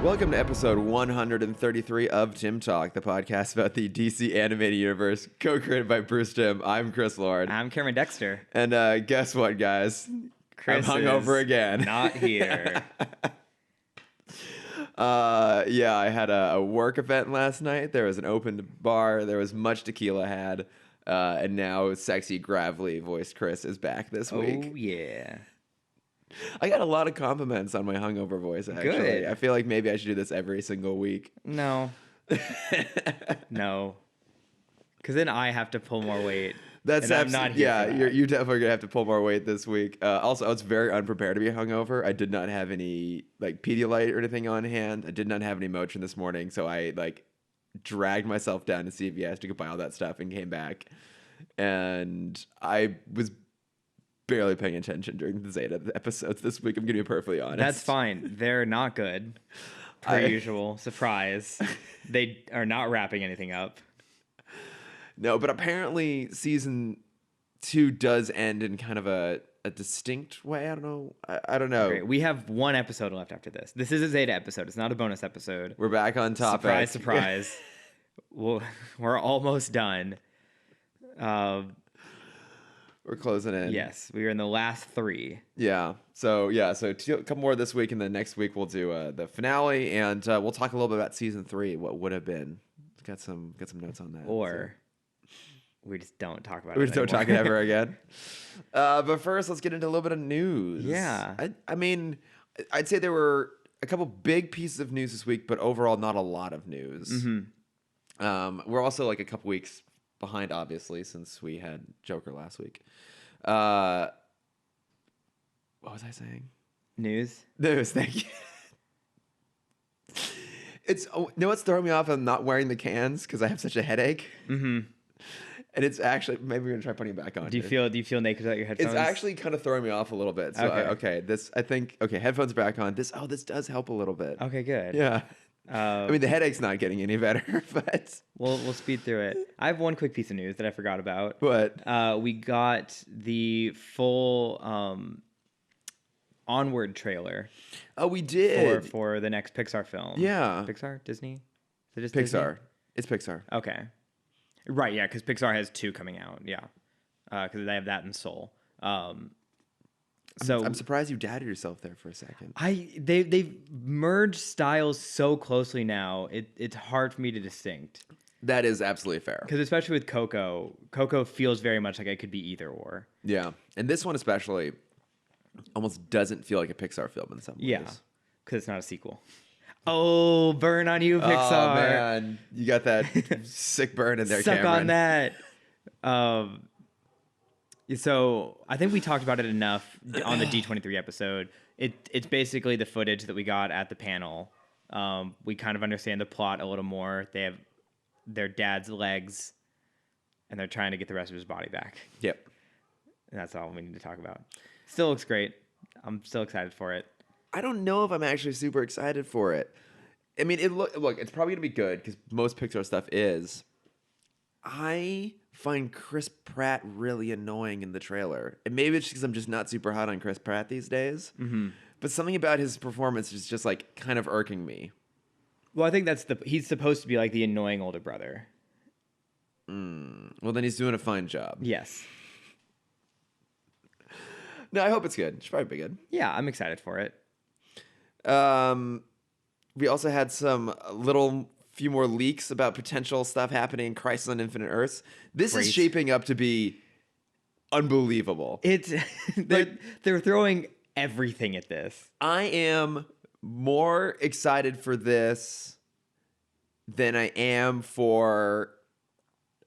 Welcome to episode 133 of Timm Talk, the podcast about the DC animated universe, co-created by Bruce Timm. I'm Chris Lord. I'm Cameron Dexter. And guess what, guys? Chris I'm hungover again. Not here. Yeah, I had a work event last night. There was an open bar. There was much tequila had. And now sexy, gravelly voiced Chris is back this week. Oh, yeah. I got a lot of compliments on my hungover voice, actually. Good. I feel like maybe I should do this every single week. No. No. Because then I have to pull more weight. That's I'm not here for that. you're definitely gonna have to pull more weight this week. Also, I was very unprepared to be hungover. I did not have any like Pedialyte or anything on hand. I did not have any Motrin this morning, so I dragged myself down to CVS to go buy all that stuff and came back. And I was barely paying attention during the Zeta episodes this week. I'm gonna be perfectly honest. That's fine. They're not good. Per usual. Surprise. They are not wrapping anything up. No, but apparently season 2 does end in kind of a distinct way. I don't know. I don't know. Great. We have one episode left after this. This is a Zeta episode. It's not a bonus episode. We're back on topic. Surprise, surprise. We're almost done. We're closing in. Yes, we are in the last 3. Yeah. So a couple more this week, and then next week we'll do the finale, and we'll talk a little bit about season 3, what would have been. Got some notes on that. Or we just don't talk about it. We just don't talk it ever again. But first, let's get into a little bit of news. Yeah. I mean, I'd say there were a couple big pieces of news this week, but overall not a lot of news. Mm-hmm. We're also a couple weeks behind, obviously, since we had Joker last week. What was I saying? News, thank you. What's throwing me off? I'm not wearing the cans because I have such a headache. Mm-hmm. And it's actually, maybe we're gonna try putting it back on. Do you feel naked without your headphones? It's actually kind of throwing me off a little bit. So headphones back on. This does help a little bit. Okay, good. Yeah. I mean, the headache's not getting any better, but we'll speed through it. I have one quick piece of news that I forgot about. What? We got the full Onward trailer. Oh, we did for the next Pixar film. Yeah. Pixar, Disney. Is it just Pixar? Disney? It's Pixar. Okay. Right. Yeah, because Pixar has 2 coming out. Yeah. Because they have that in Soul. So I'm surprised you doubted yourself there for a second. They've merged styles so closely now. It's hard for me to distinct. That is absolutely fair. Because especially with Coco feels very much like it could be either or. Yeah, and this one especially almost doesn't feel like a Pixar film in some ways. Yeah, because it's not a sequel. Oh, burn on you, Pixar! Oh man, you got that sick burn in there, Suck Cameron. on that. So I think we talked about it enough on the D23 episode. It's basically the footage that we got at the panel. We kind of understand the plot a little more. They have their dad's legs, and they're trying to get the rest of his body back. Yep. And that's all we need to talk about. Still looks great. I'm still excited for it. I don't know if I'm actually super excited for it. I mean, look, it's probably gonna be good because most Pixar stuff is. I find Chris Pratt really annoying in the trailer. And maybe it's because I'm just not super hot on Chris Pratt these days. Mm-hmm. But something about his performance is just kind of irking me. Well, I think he's supposed to be like the annoying older brother. Well, then he's doing a fine job. Yes. No, I hope it's good. It should probably be good. Yeah, I'm excited for it. We also had some few more leaks about potential stuff happening in Crisis on Infinite Earths. This is shaping up to be unbelievable. They're throwing everything at this. I am more excited for this than I am for,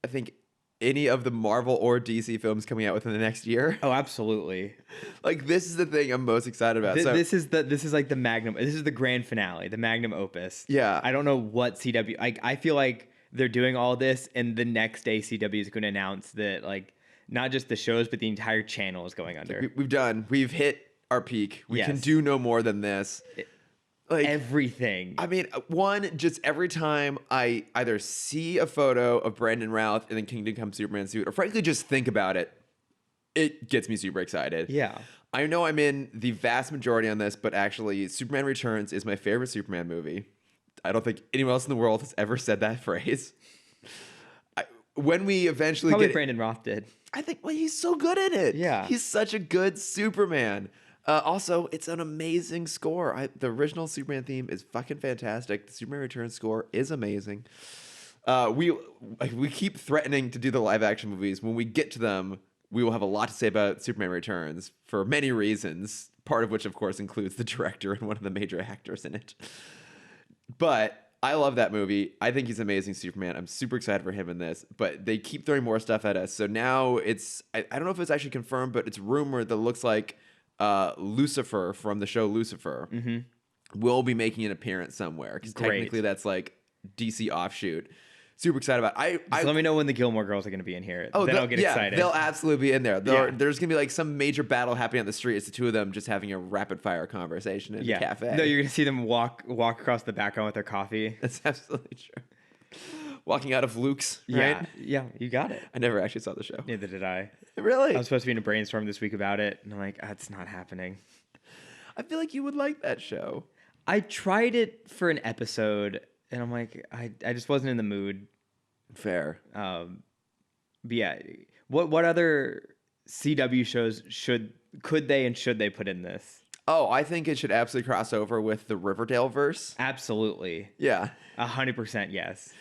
I think, any of the Marvel or DC films coming out within the next year. Oh, absolutely. This is the thing I'm most excited about. This is like the magnum. This is the grand finale, the magnum opus. Yeah. I don't know what CW. I feel like they're doing all this, and the next day CW is going to announce that not just the shows, but the entire channel is going under. We've hit our peak. We can do no more than this. Everything. I mean, just every time I either see a photo of Brandon Routh in the Kingdom Come Superman suit, or frankly just think about it, It gets me super excited. Yeah. I know I'm in the vast majority on this, but actually, Superman Returns is my favorite Superman movie. I don't think anyone else in the world has ever said that phrase. When we eventually Probably get Brandon Roth did. I think, well, he's so good in it. Yeah. He's such a good Superman. Also, it's an amazing score. The original Superman theme is fucking fantastic. The Superman Returns score is amazing. We keep threatening to do the live action movies. When we get to them, we will have a lot to say about Superman Returns for many reasons. Part of which, of course, includes the director and one of the major actors in it. But I love that movie. I think he's amazing Superman. I'm super excited for him in this, but they keep throwing more stuff at us. So now I don't know if it's actually confirmed, but it's rumored that looks like Lucifer from the show Lucifer will be making an appearance somewhere. Because technically that's like DC offshoot. Super excited about it. So let me know when the Gilmore Girls are going to be in here. Then I'll get excited. They'll absolutely be in there. There's going to be like some major battle happening on the street. It's the two of them just having a rapid fire conversation in a cafe. No, you're going to see them walk across the background with their coffee. That's absolutely true. Walking out of Luke's, right? Yeah, you got it. I never actually saw the show. Neither did I. Really? I was supposed to be in a brainstorm this week about it, and I'm like, it's not happening. I feel like you would like that show. I tried it for an episode, and I'm like, I just wasn't in the mood. Fair. But yeah, what other CW shows could they and should they put in this? Oh, I think it should absolutely cross over with the Riverdale verse. Absolutely. Yeah. 100% yes.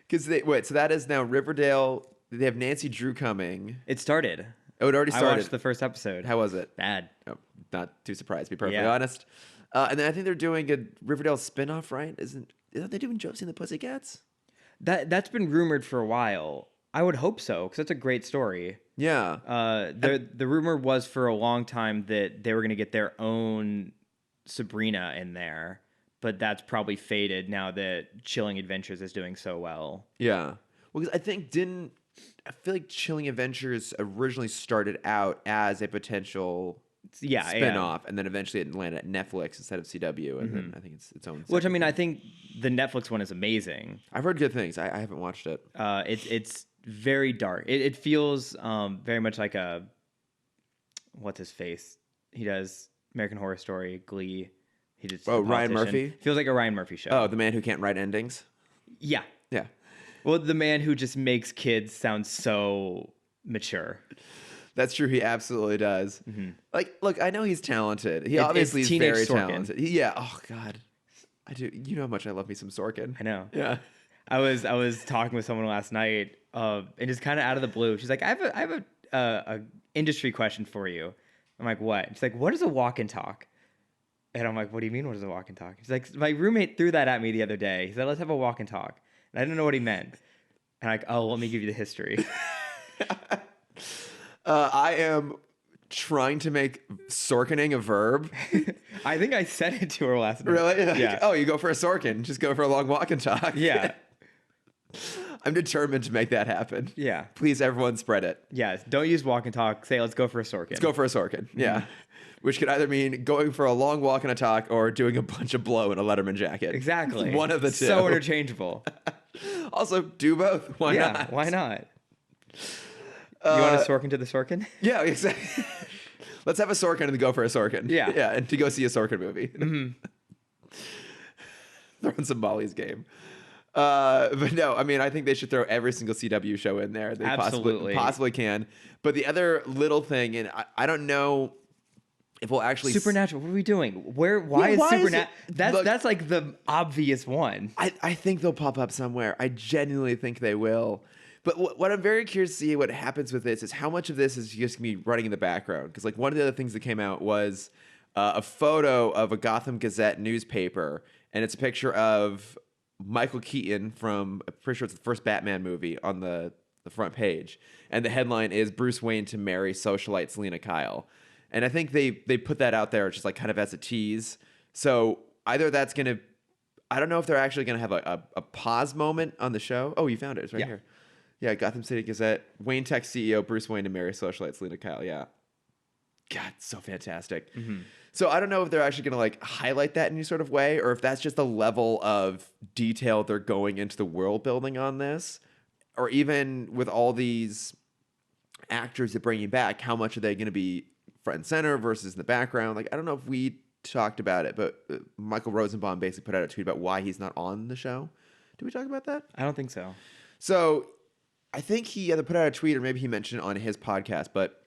Because so that is now Riverdale. They have Nancy Drew coming. It started. Oh, it already started. I watched the first episode. How was it? Bad. Oh, not too surprised, to be perfectly honest. And then I think they're doing a Riverdale spinoff, right? Isn't they doing Josie and the Pussycats? That's been rumored for a while. I would hope so, because that's a great story. Yeah. The rumor was for a long time that they were going to get their own Sabrina in there, but that's probably faded now that Chilling Adventures is doing so well. Yeah. Well, because I feel like Chilling Adventures originally started out as a potential spin-off, and then eventually it landed at Netflix instead of CW, and then I think it's its own. Which, I mean, I think the Netflix one is amazing. I've heard good things. I haven't watched it. It's very dark. It feels very much like what's his face? He does American Horror Story, Glee. He just Ryan Murphy? Feels like a Ryan Murphy show. Oh, the man who can't write endings? Yeah. Yeah. Well, the man who just makes kids sound so mature. That's true. He absolutely does. Like, look, I know he's talented. He obviously is teenage very Sorkin. talented. Yeah. Oh God, I do. You know how much I love me some Sorkin. I know. Yeah. I was talking with someone last night, and just kind of out of the blue, she's like, "I have a industry question for you." I'm like, "What?" She's like, "What is a walk and talk?" And I'm like, "What do you mean? What is a walk and talk?" She's like, "My roommate threw that at me the other day. He said, let's have a walk and talk." And I didn't know what he meant. And I'm like, "Oh, let me give you the history." I am trying to make Sorkining a verb. I think I said it to her last night. Really? Like, Yeah. oh, you go for a Sorkin. Just go for a long walk and talk. Yeah. I'm determined to make that happen. Yeah. Please, everyone, spread it. Yeah. Don't use walk and talk. Say, let's go for a Sorkin. Let's go for a Sorkin. Yeah. Which could either mean going for a long walk and a talk or doing a bunch of blow in a Letterman jacket. Exactly. One of the two. So interchangeable. Also, do both. Why not? Yeah. Why not? You want a Sorkin to the Sorkin? Yeah, exactly. Let's have a Sorkin and then go for a Sorkin. Yeah. Yeah, and to go see a Sorkin movie. Throwing some Molly's game. But no, I mean, I think they should throw every single CW show in there. They Absolutely. possibly can. But the other little thing, and I don't know if we'll actually... Supernatural. What are we doing? Why is Supernatural... That's like the obvious one. I think they'll pop up somewhere. I genuinely think they will. But what I'm very curious to see what happens with this is how much of this is just going to be running in the background. Because like one of the other things that came out was a photo of a Gotham Gazette newspaper. And it's a picture of Michael Keaton from, I'm pretty sure it's the first Batman movie on the front page. And the headline is Bruce Wayne to marry socialite Selena Kyle. And I think they put that out there just like kind of as a tease. So either that's going to, I don't know if they're actually going to have a pause moment on the show. Oh, you found it. It's right here. Yeah, Gotham City Gazette, Wayne Tech CEO Bruce Wayne to marry socialite Selena Kyle. Yeah. God, so fantastic. So I don't know if they're actually going to like highlight that in any sort of way, or if that's just the level of detail they're going into the world building on this, or even with all these actors that bringing back, how much are they going to be front and center versus in the background? Like, I don't know if we talked about it, but Michael Rosenbaum basically put out a tweet about why he's not on the show. Did we talk about that? I don't think so. So I think he either put out a tweet or maybe he mentioned it on his podcast, but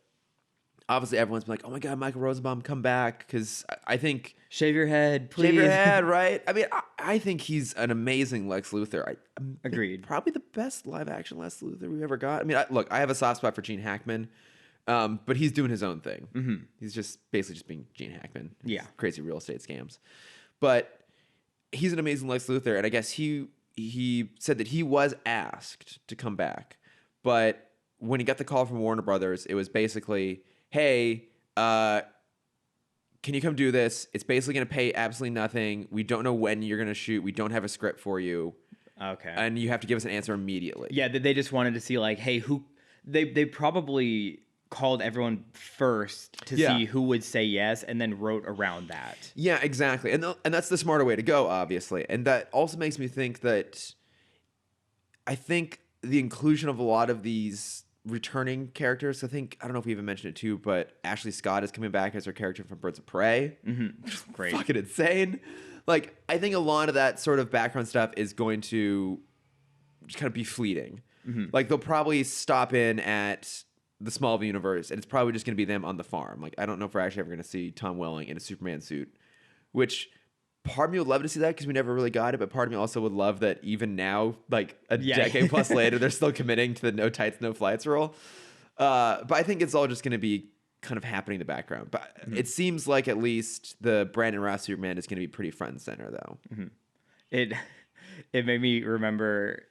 obviously everyone's been like, oh my God, Michael Rosenbaum, come back. Because I think... Shave your head, please. Shave your head, right? I mean, I think he's an amazing Lex Luthor. Agreed. Probably the best live-action Lex Luthor we've ever got. I mean, look, I have a soft spot for Gene Hackman, but he's doing his own thing. Mm-hmm. He's just basically just being Gene Hackman. Yeah. Crazy real estate scams. But he's an amazing Lex Luthor, and I guess he said that he was asked to come back, but when he got the call from Warner Brothers, it was basically, hey, can you come do this? It's basically going to pay absolutely nothing. We don't know when you're going to shoot. We don't have a script for you. Okay. And you have to give us an answer immediately. Yeah, they just wanted to see like, hey, who... They probably called everyone first to see who would say yes and then wrote around that. Yeah, exactly. And that's the smarter way to go, obviously. And that also makes me think that I think the inclusion of a lot of these returning characters, I don't know if we even mentioned it too, but Ashley Scott is coming back as her character from Birds of Prey. Mm-hmm. Great. Fucking insane. Like, I think a lot of that sort of background stuff is going to just kind of be fleeting. Mm-hmm. Like, they'll probably stop in at the Smallville universe, and it's probably just going to be them on the farm. Like, I don't know if we're actually ever going to see Tom Welling in a Superman suit, which part of me would love to see that because we never really got it, but part of me also would love that even now, like a decade plus later, they're still committing to the no tights, no flights rule. But I think it's all just going to be kind of happening in the background. But it seems like at least the Brandon Routh Superman is going to be pretty front and center, though. Mm-hmm. It made me remember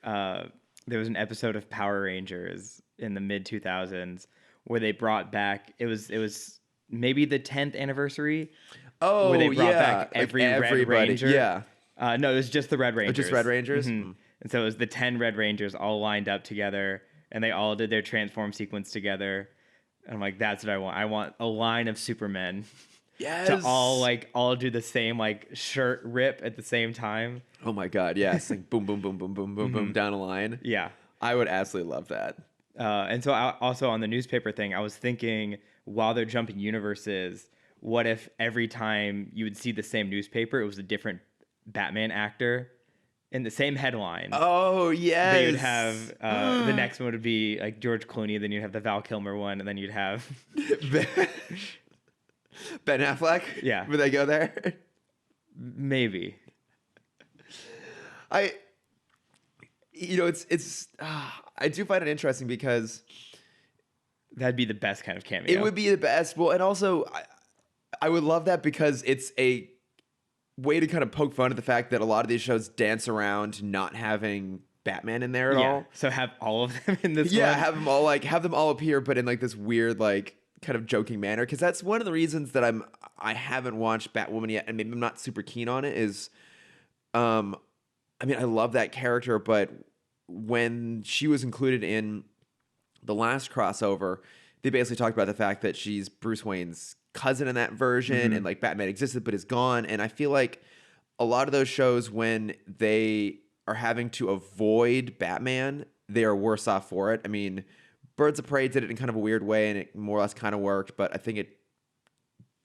there was an episode of Power Rangers in the mid 2000s where they brought back it was maybe the 10th anniversary. Oh, where they brought back every Red Ranger. Yeah. No, it was just the Red Rangers. Just Red Rangers? Mm-hmm. And so it was the 10 Red Rangers all lined up together, and they all did their transform sequence together. And I'm like, that's what I want. I want a line of Supermen to all do the same like shirt rip at the same time. Oh my God, yes. Like boom, boom, boom, boom, boom, boom, boom, down a line. Yeah. I would absolutely love that. And so also on the newspaper thing, I was thinking while they're jumping universes, what if every time you would see the same newspaper, it was a different Batman actor in the same headline? Oh, yes. They would have, the next one would be like George Clooney, then you'd have the Val Kilmer one, and then you'd have... Ben Affleck? Yeah. Would they go there? Maybe. I do find it interesting because... That'd be the best kind of cameo. It would be the best. Well, and also... I would love that because it's a way to kind of poke fun at the fact that a lot of these shows dance around not having Batman in there at all. So have all of them in this one? Yeah, have them all appear, but in like this weird, like kind of joking manner. Because that's one of the reasons that I haven't watched Batwoman yet, and maybe I'm not super keen on it, is I mean, I love that character, but when she was included in the last crossover, they basically talked about the fact that she's Bruce Wayne's cousin in that version, and like Batman existed but is gone. And I feel like a lot of those shows, when they are having to avoid Batman, they are worse off for it. I mean, Birds of Prey did it in kind of a weird way, and it more or less kind of worked, but I think it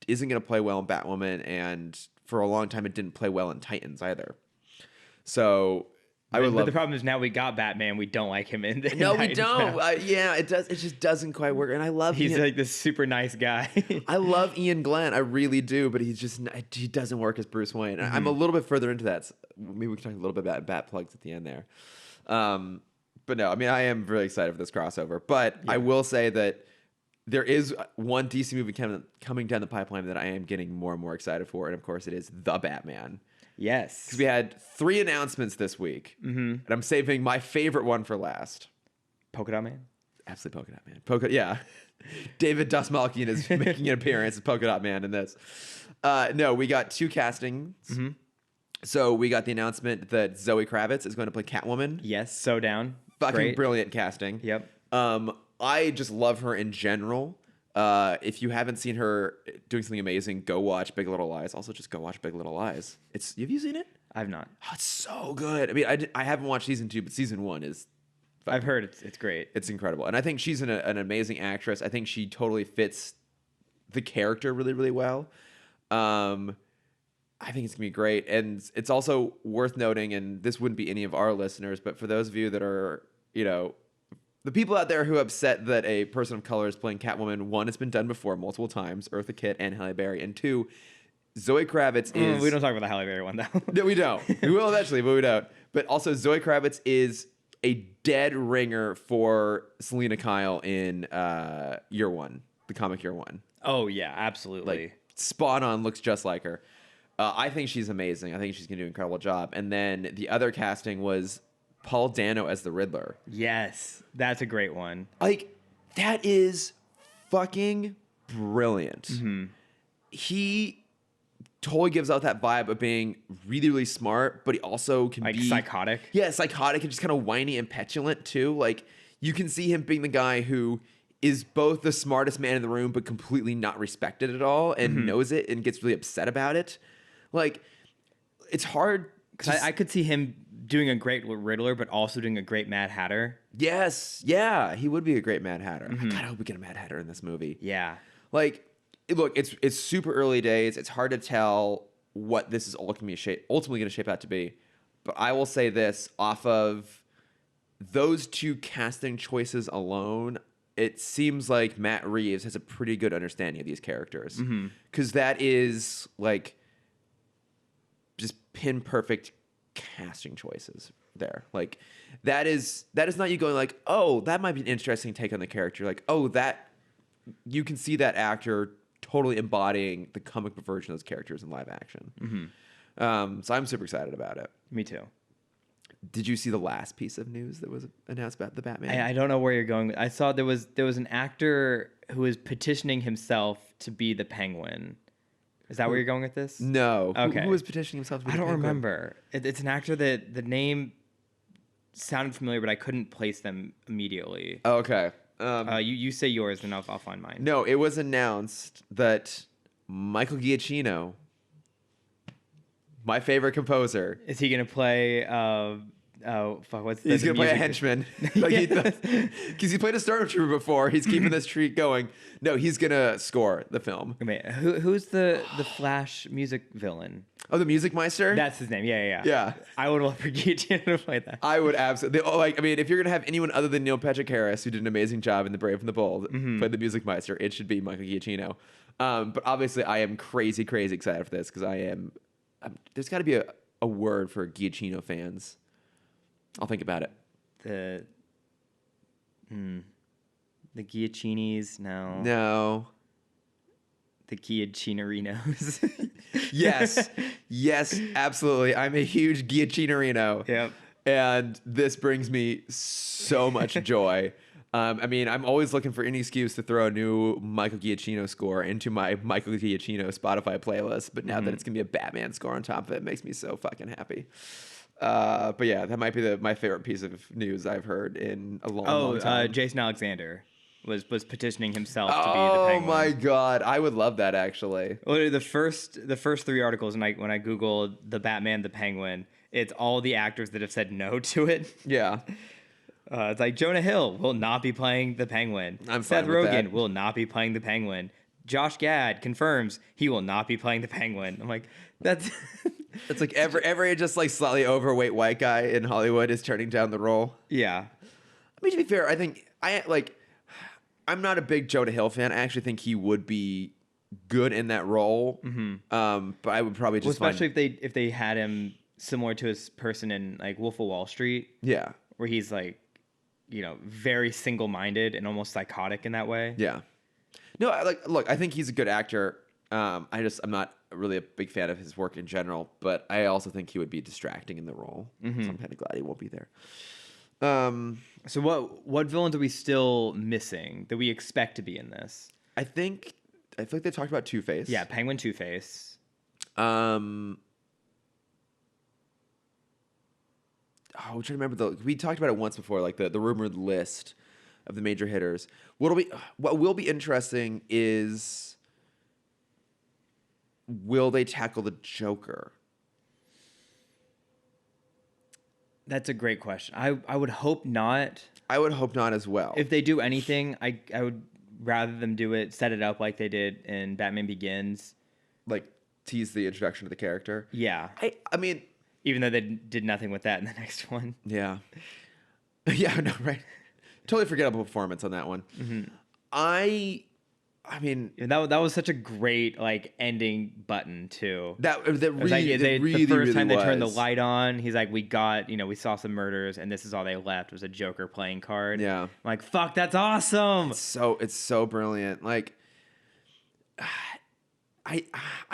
isn't going to play well in Batwoman, and for a long time it didn't play well in Titans either. So But the problem is now we got Batman. We don't like him in. No, we don't. Yeah, it does. It just doesn't quite work. And I love. He's like this super nice guy. I love Ian Glenn. I really do. But he doesn't work as Bruce Wayne. Mm-hmm. I'm a little bit further into that. So maybe we can talk a little bit about bat plugs at the end there. But no, I mean, I am really excited for this crossover. But I will say that there is one DC movie coming down the pipeline that I am getting more and more excited for, and of course, it is The Batman. Yes. Because we had 3 announcements this week, and I'm saving my favorite one for last. Polka Dot Man? Absolutely Polka Dot Man. Yeah. David Dastmalchian is making an appearance as Polka Dot Man in this. No, we got 2 castings. Mm-hmm. So we got the announcement that Zoe Kravitz is going to play Catwoman. Yes, so down. Fucking Great. Brilliant casting. Yep. I just love her in general. If you haven't seen her doing something amazing, go watch Big Little Lies. Also, just go watch Big Little Lies. Have you seen it? I've not. Oh, it's so good. I mean, I haven't watched season 2, but season 1 is I've heard it's great. It's incredible, and I think she's an amazing actress. I think she totally fits the character really, really well. I think it's gonna be great, and it's also worth noting, and this wouldn't be any of our listeners, but for those of you that are, the people out there who are upset that a person of color is playing Catwoman, one, it's been done before multiple times, Eartha Kitt and Halle Berry, and two, Zoe Kravitz is. We don't talk about the Halle Berry one though. No, we don't. We will eventually, but we don't. But also, Zoe Kravitz is a dead ringer for Selena Kyle in Year One, the comic Year One. Oh yeah, absolutely. Like spot on, looks just like her. I think she's amazing. I think she's gonna do an incredible job. And then the other casting was Paul Dano as the Riddler. Yes, that's a great one. Like, that is fucking brilliant. Mm-hmm. He totally gives out that vibe of being really, really smart, but he also can be psychotic. Yeah, psychotic and just kind of whiny and petulant too. Like, you can see him being the guy who is both the smartest man in the room, but completely not respected at all, and knows it and gets really upset about it. Like, it's hard. I could see him doing a great Riddler, but also doing a great Mad Hatter. Yes, yeah, he would be a great Mad Hatter. I hope we get a Mad Hatter in this movie. Yeah, like, look, it's super early days. It's hard to tell what this is ultimately going to shape out to be. But I will say this: off of those two casting choices alone, it seems like Matt Reeves has a pretty good understanding of these characters, because that is like just pin perfect casting choices there. Like, that is not you going like, oh, that might be an interesting take on the character. Like, oh, that you can see that actor totally embodying the comic book version of those characters in live action. So I'm super excited about it. Me too. Did you see the last piece of news that was announced about the Batman? I don't know where you're going. I saw there was an actor who was petitioning himself to be the Penguin. Is that where you're going with this? No. Okay. Who was petitioning himself to be the Penguin? I don't Penguin? remember. It's an actor that the name sounded familiar, but I couldn't place them immediately. Oh, okay. You say yours, and I'll find mine. No, it was announced that Michael Giacchino, my favorite composer, Is he gonna play? What's he's the gonna play a music- henchman. Because he played a stormtrooper before. He's keeping this streak going. No, he's gonna score the film. Wait, who's the Flash music villain? Oh, the Music Meister? That's his name. Yeah. Yeah. I would love for Giacchino to play that. I would absolutely. If you're gonna have anyone other than Neil Patrick Harris, who did an amazing job in The Brave and the Bold, play the Music Meister, it should be Michael Giacchino. But obviously, I am crazy excited for this because there's got to be a word for Giacchino fans. I'll think about it. The Giacchinis, no. No. The Giachinarinos. Yes, absolutely. I'm a huge Giacchinorino. Yep. And this brings me so much joy. I'm always looking for any excuse to throw a new Michael Giacchino score into my Michael Giacchino Spotify playlist. But now that it's going to be a Batman score on top of it, makes me so fucking happy. But yeah, that might be my favorite piece of news I've heard in a long time. Jason Alexander was petitioning himself to be the Penguin. Oh my god, I would love that actually. Well, the first three articles, when I googled the Batman, the Penguin, it's all the actors that have said no to it. Yeah. It's like Jonah Hill will not be playing the Penguin. I'm Seth fine with Rogen that. will not be playing the Penguin. Josh Gad confirms he will not be playing the Penguin. I'm like, that's It's like every just like slightly overweight white guy in Hollywood is turning down the role. yeah. I mean, to be fair, I think I'm not a big Jonah Hill fan. I actually think he would be good in that role. But I would probably just especially if they had him similar to his person in like Wolf of Wall Street, yeah. where he's like, very single-minded and almost psychotic in that way. Yeah. No, look, I think he's a good actor. I'm not really a big fan of his work in general, but I also think he would be distracting in the role. So I'm kind of glad he won't be there. So what villains are we still missing that we expect to be in this? I feel like they talked about Two-Face. Yeah, Penguin, Two-Face. I'm trying to remember we talked about it once before, like the rumored list of the major hitters. What will be interesting is, will they tackle the Joker? That's a great question. I would hope not. I would hope not as well. If they do anything, I would rather them do it, set it up like they did in Batman Begins. Like tease the introduction to the character. Yeah. I mean, even though they did nothing with that in the next one. Yeah. Yeah, no, right. Totally forgettable performance on that one. Mm-hmm. I mean, that was such a great like ending button too. That really, like, the first really time they was. turned the light on, he's like, we saw some murders, and this is all they left was a Joker playing card. Yeah, I'm like, fuck, that's awesome. It's so brilliant. Like, I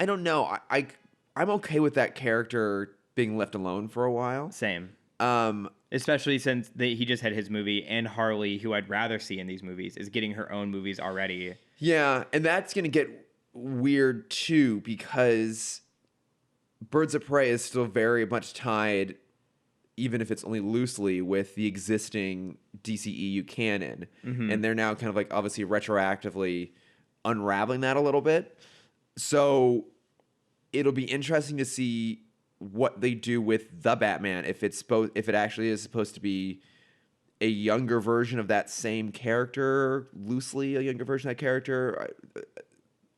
don't know. I'm okay with that character being left alone for a while. Same. Especially since he just had his movie, and Harley, who I'd rather see in these movies, is getting her own movies already. Yeah, and that's going to get weird too, because Birds of Prey is still very much tied, even if it's only loosely, with the existing DCEU canon. Mm-hmm. And they're now kind of like obviously retroactively unraveling that a little bit. So it'll be interesting to see what they do with the Batman, if it actually is supposed to be a younger version of that same character, loosely a younger version of that character.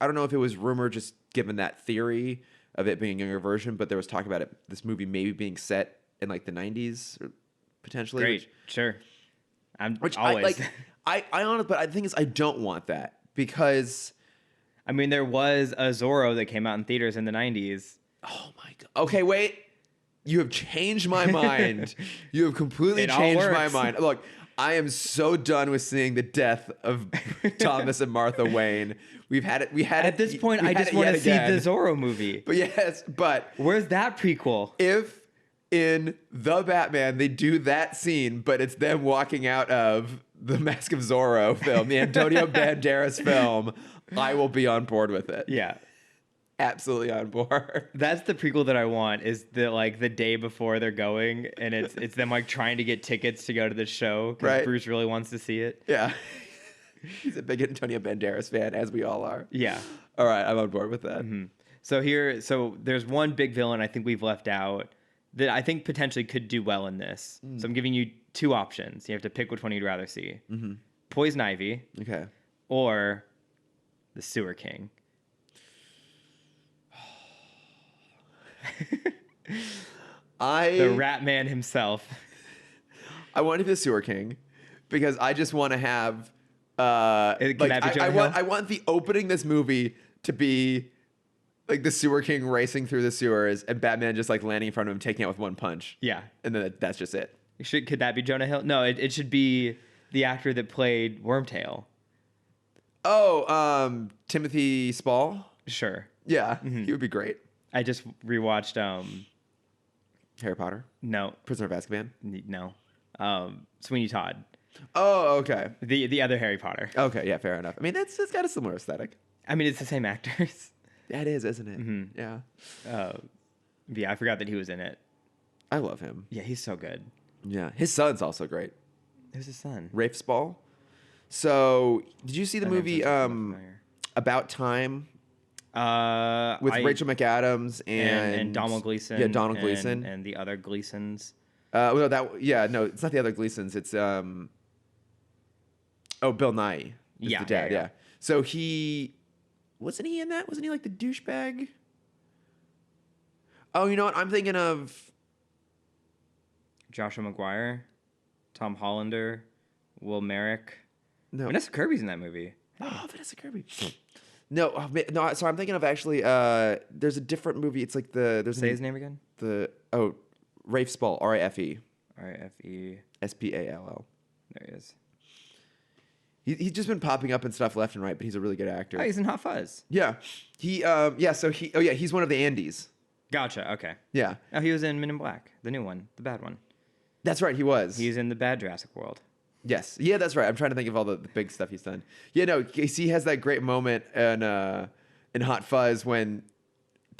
I don't know if it was rumored, just given that theory of it being a younger version, but there was talk about this movie maybe being set in like the 90s or potentially. Great, sure. Which always. I honestly, but the thing is, I don't want that, because I mean, there was a Zorro that came out in theaters in the 90s. Oh my God. Okay, wait. You have changed my mind. You have completely changed my mind. Look, I am so done with seeing the death of Thomas and Martha Wayne. We had it. At this point, I just want to see the Zorro movie. But where's that prequel? If in The Batman they do that scene, but it's them walking out of the Mask of Zorro film, the Antonio Banderas film, I will be on board with it. Yeah. Absolutely on board. That's the prequel that I want, is the day before they're going, and it's them like trying to get tickets to go to the show because Bruce really wants to see it. Yeah. He's a big Antonio Banderas fan, as we all are. Yeah. All right, I'm on board with that. Mm-hmm. So there's one big villain I think we've left out that I think potentially could do well in this. So I'm giving you two options. You have to pick which one you'd rather see. Mm-hmm. Poison Ivy. Okay. Or the Sewer King. The Rat Man himself. I want to be the Sewer King because I just want to have I want the opening this movie to be like the Sewer King racing through the sewers and Batman just like landing in front of him, taking out with one punch. Yeah. And then that's just it. Could that be Jonah Hill? No, it should be the actor that played Wormtail. Oh, Timothy Spall? Sure. Yeah, he would be great. I just rewatched Harry Potter? No. Prisoner of Azkaban? No. Sweeney Todd. Oh, okay. The other Harry Potter. Okay, yeah, fair enough. I mean, it's got a similar aesthetic. I mean, it's the same actors. That is, isn't it? Mm-hmm. Yeah. Yeah, I forgot that he was in it. I love him. Yeah, he's so good. Yeah, his son's also great. Who's his son? Rafe Spall. So, did you see the movie About Time? With Rachel McAdams and Donald Gleason. Yeah, Donald Gleason and the other Gleasons. No, it's not the other Gleasons. It's Bill Nye. Is the dad. Yeah. So wasn't he in that? Wasn't he like the douchebag? Oh, you know what? I'm thinking of Joshua Maguire, Tom Hollander, Will Merrick. No, Vanessa Kirby's in that movie. Oh, Vanessa Kirby. No. So I'm thinking of actually. There's a different movie. It's like Say his name again. Rafe Spall. R-I-F-E. R-I-F-E. S-P-A-L-L. There he is. He's just been popping up in stuff left and right, but he's a really good actor. Oh, he's in Hot Fuzz. Yeah. He's one of the Andes. Gotcha. Okay. Yeah. Oh, he was in Men in Black, the new one, the bad one. That's right. He was. He's in the bad Jurassic World. Yes. Yeah, that's right. I'm trying to think of all the big stuff he's done. Yeah, no, he has that great moment in Hot Fuzz when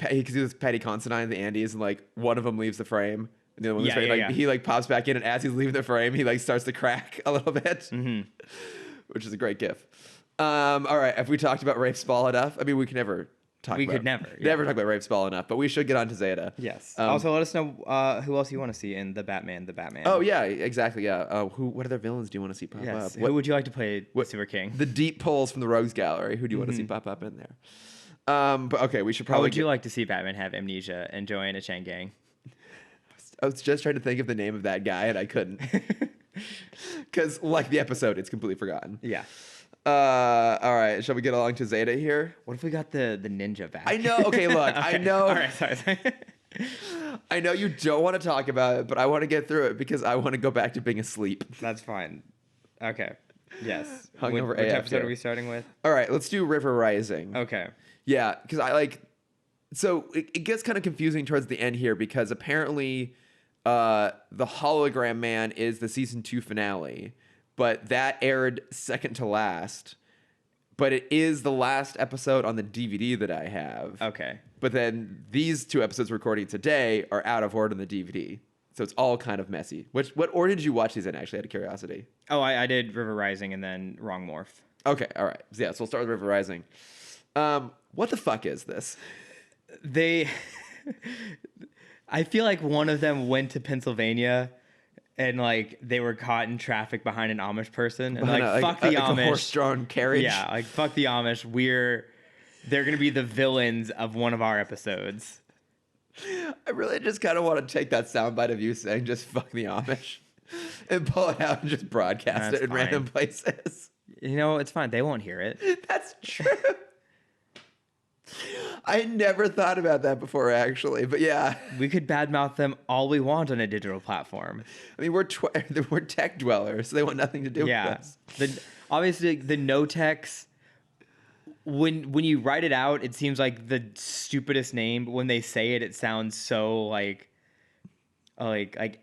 he does Patty Considine in the Andes, and like one of them leaves the frame, and the other one he like pops back in, and as he's leaving the frame, he like starts to crack a little bit, which is a great gif. All right, have we talked about Rafe Spall enough? I mean, we can never talk We about. could never. Never talk about Rafe Spall enough, but we should get on to Zeta. Yes. Um, Also, let us know who else you want to see in the Batman. Oh yeah, exactly. Yeah. What other villains do you want to see pop Yes. up? Who would you like to play the what- Super King? The deep pulls from the Rogues Gallery. Who do you want to see pop up in there? But okay, we should How probably. would you like to see Batman have amnesia and Joanna Chang gang? I was just trying to think of the name of that guy and I couldn't, because like the episode, it's completely forgotten. Yeah. All right, shall we get along to Zeta here? What if we got the ninja back? I know. Okay, look, I know. All right, sorry. I know you don't want to talk about it, but I want to get through it because I want to go back to being asleep. That's fine. Okay. Yes. Hungover Which AF episode here. are we starting with? All right, let's do River Rising. Okay. Yeah, because I like. So it gets kind of confusing towards the end here because apparently, the Hologram Man is the season 2 finale, but that aired second to last. But it is the last episode on the DVD that I have. Okay. But then these 2 episodes recording today are out of order on the DVD. So it's all kind of messy. What order did you watch these in, actually, out of curiosity? Oh, I did River Rising and then Wrong Morph. Okay, all right. Yeah, so we'll start with River Rising. What the fuck is this? I feel like one of them went to Pennsylvania and like they were caught in traffic behind an Amish person and fuck the Amish. A horse-drawn carriage. Yeah, like fuck the Amish. They're gonna be the villains of one of our episodes. I really just kind of want to take that soundbite of you saying just fuck the Amish and pull it out and just broadcast That's it in fine. random places. You know, it's fine. They won't hear it. That's true. I never thought about that before, actually. But yeah, We could badmouth them all we want on a digital platform. I mean, we're tech dwellers, so they want nothing to do with Yeah. us. Obviously, the no techs, when you write it out, it seems like the stupidest name. But when they say it, it sounds so like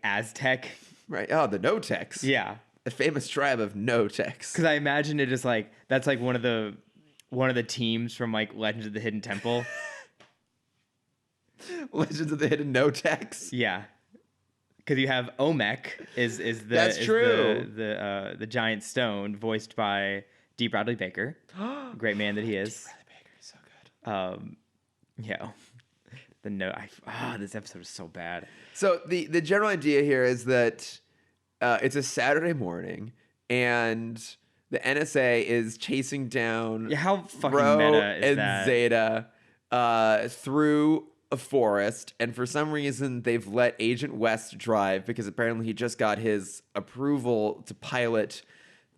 Aztec. Right. Oh, the no techs. Yeah. The famous tribe of no techs. Because I imagine it is like that's like one of the teams from like Legends of the Hidden Temple. Legends of the Hidden No techs. Yeah. Because you have Omek is the That's true. the giant stone voiced by D. Bradley Baker, great man that he is. Bradley Baker is so good. Yeah. This episode is so bad. So the general idea here is that it's a Saturday morning and the NSA is chasing down Yeah, how fucking Ro meta is and that? Zeta through a forest, and for some reason they've let Agent West drive because apparently he just got his approval to pilot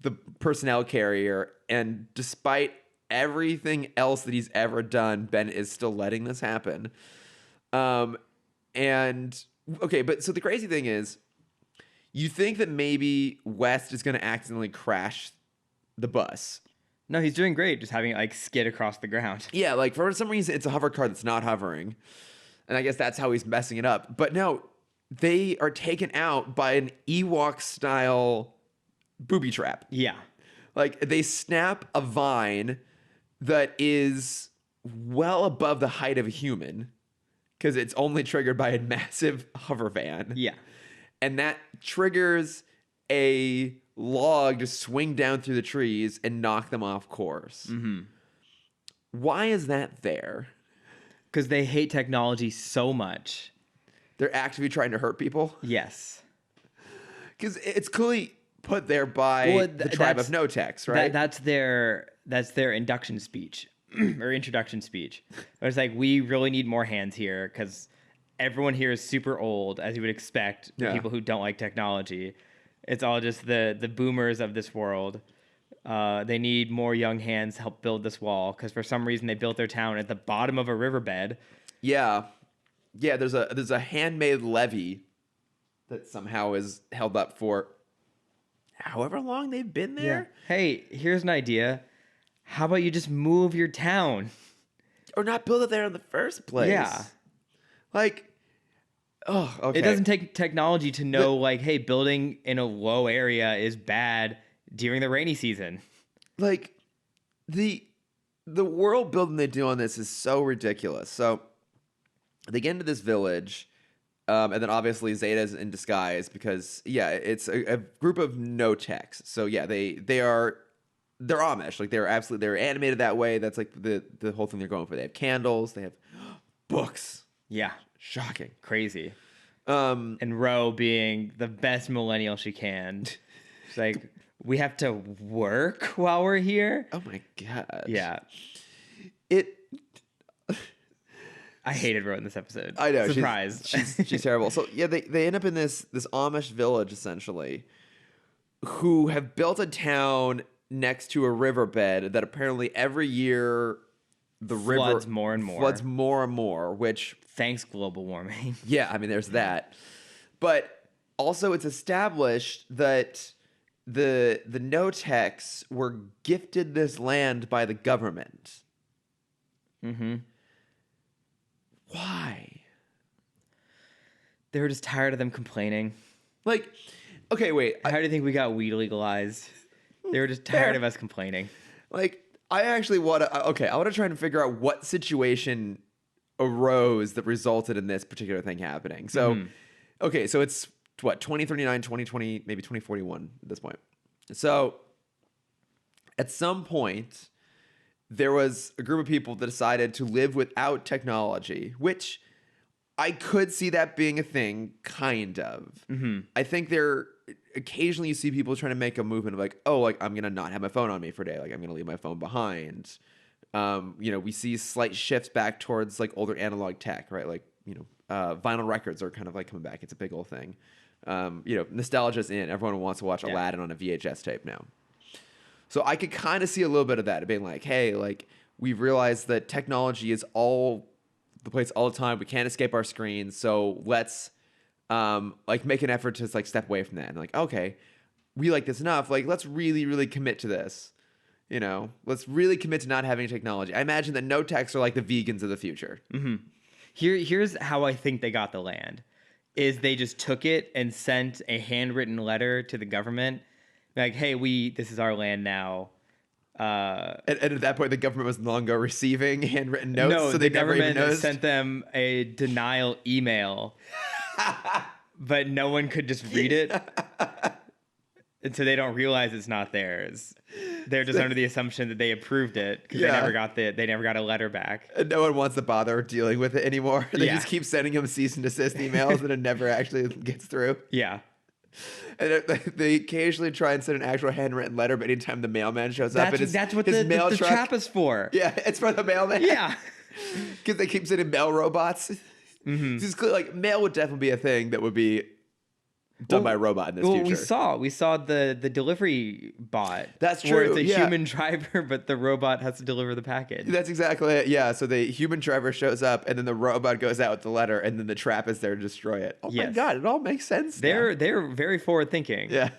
the personnel carrier, and despite everything else that he's ever done, Ben is still letting this happen. And okay, but so the crazy thing is, you think that maybe West is going to accidentally crash the bus. No, he's doing great, just having it like skid across the ground. Yeah, like for some reason it's a hover car that's not hovering. And I guess that's how he's messing it up. But no, they are taken out by an Ewok style booby trap. Yeah. Like they snap a vine that is well above the height of a human because it's only triggered by a massive hover van. Yeah. And that triggers a log to swing down through the trees and knock them off course. Mm-hmm. Why is that there? Because they hate technology so much. They're actively trying to hurt people? Yes. Because it's clearly put there by the tribe of no-techs, right? That's their induction speech or introduction speech. It's like, we really need more hands here because everyone here is super old, as you would expect, the people who don't like technology. It's all just the boomers of this world. They need more young hands to help build this wall because for some reason they built their town at the bottom of a riverbed. Yeah. There's a handmade levee that somehow is held up for however long they've been there. Yeah. Hey, here's an idea. How about you just move your town? Or not build it there in the first place. Yeah. Like, oh, okay. It doesn't take technology to know, like, hey, building in a low area is bad during the rainy season. Like, the world building they do on this is so ridiculous. So they get into this village, and then obviously Zeta's in disguise because, yeah, it's a group of no-techs. So, yeah, they are they're Amish. Like they're animated that way. That's like the whole thing they're going for. They have candles. They have books. Yeah. Shocking. Crazy. And Ro being the best millennial she can. She's like, we have to work while we're here. Oh my god. Yeah. I hated Ro in this episode. I know. Surprise. She's terrible. So yeah, they end up in this Amish village essentially, who have built a town next to a riverbed that apparently every year the river floods more and more. Floods more and more, which thanks global warming. Yeah, I mean there's that. But also it's established that the no-techs were gifted this land by the government. Mm-hmm. Why? They were just tired of them complaining. Like, okay, wait. How do you think we got weed legalized? They were just tired of us complaining. Like, I actually want to... Okay, I want to try and figure out what situation arose that resulted in this particular thing happening. So, okay, so it's, what, 2039, 2020, maybe 2041 at this point. So, at some point, there was a group of people that decided to live without technology, which I could see that being a thing, kind of. Mm-hmm. I think occasionally you see people trying to make a movement of like, oh, like I'm going to not have my phone on me for a day. Like I'm going to leave my phone behind. We see slight shifts back towards like older analog tech, right? Like, vinyl records are kind of like coming back. It's a big old thing. Nostalgia's in. Everyone wants to watch Aladdin on a VHS tape now. So I could kind of see a little bit of that, being like, hey, like we've realized that technology is all the place all the time. We can't escape our screens. So let's like make an effort to like step away from that. And like, okay, we like this enough. Like, let's really, really commit to this. Let's really commit to not having technology. I imagine that no techs are like the vegans of the future. Mm-hmm. Here's how I think they got the land. Is they just took it and sent a handwritten letter to the government. Like, hey, this is our land now. And at that point, the government was no longer receiving handwritten notes. No, so the government sent them a denial email, but no one could just read it, and so they don't realize it's not theirs. They're just under the assumption that they approved it because they never got a letter back. And no one wants to bother dealing with it anymore. They just keep sending them cease and desist emails, and it never actually gets through. Yeah. And they occasionally try and send an actual handwritten letter, but anytime the mailman shows up, that's what the mail truck, trap is for. Yeah, it's for the mailman. Yeah, because they keep sending mail robots. Mm-hmm. It's clear, like mail would definitely be a thing that would be done by a robot in this future. We saw the delivery bot. That's true. Where it's a human driver, but the robot has to deliver the package. That's exactly it. Yeah. So the human driver shows up, and then the robot goes out with the letter, and then the trap is there to destroy it. Oh my god, it all makes sense. They're very forward thinking. Yeah.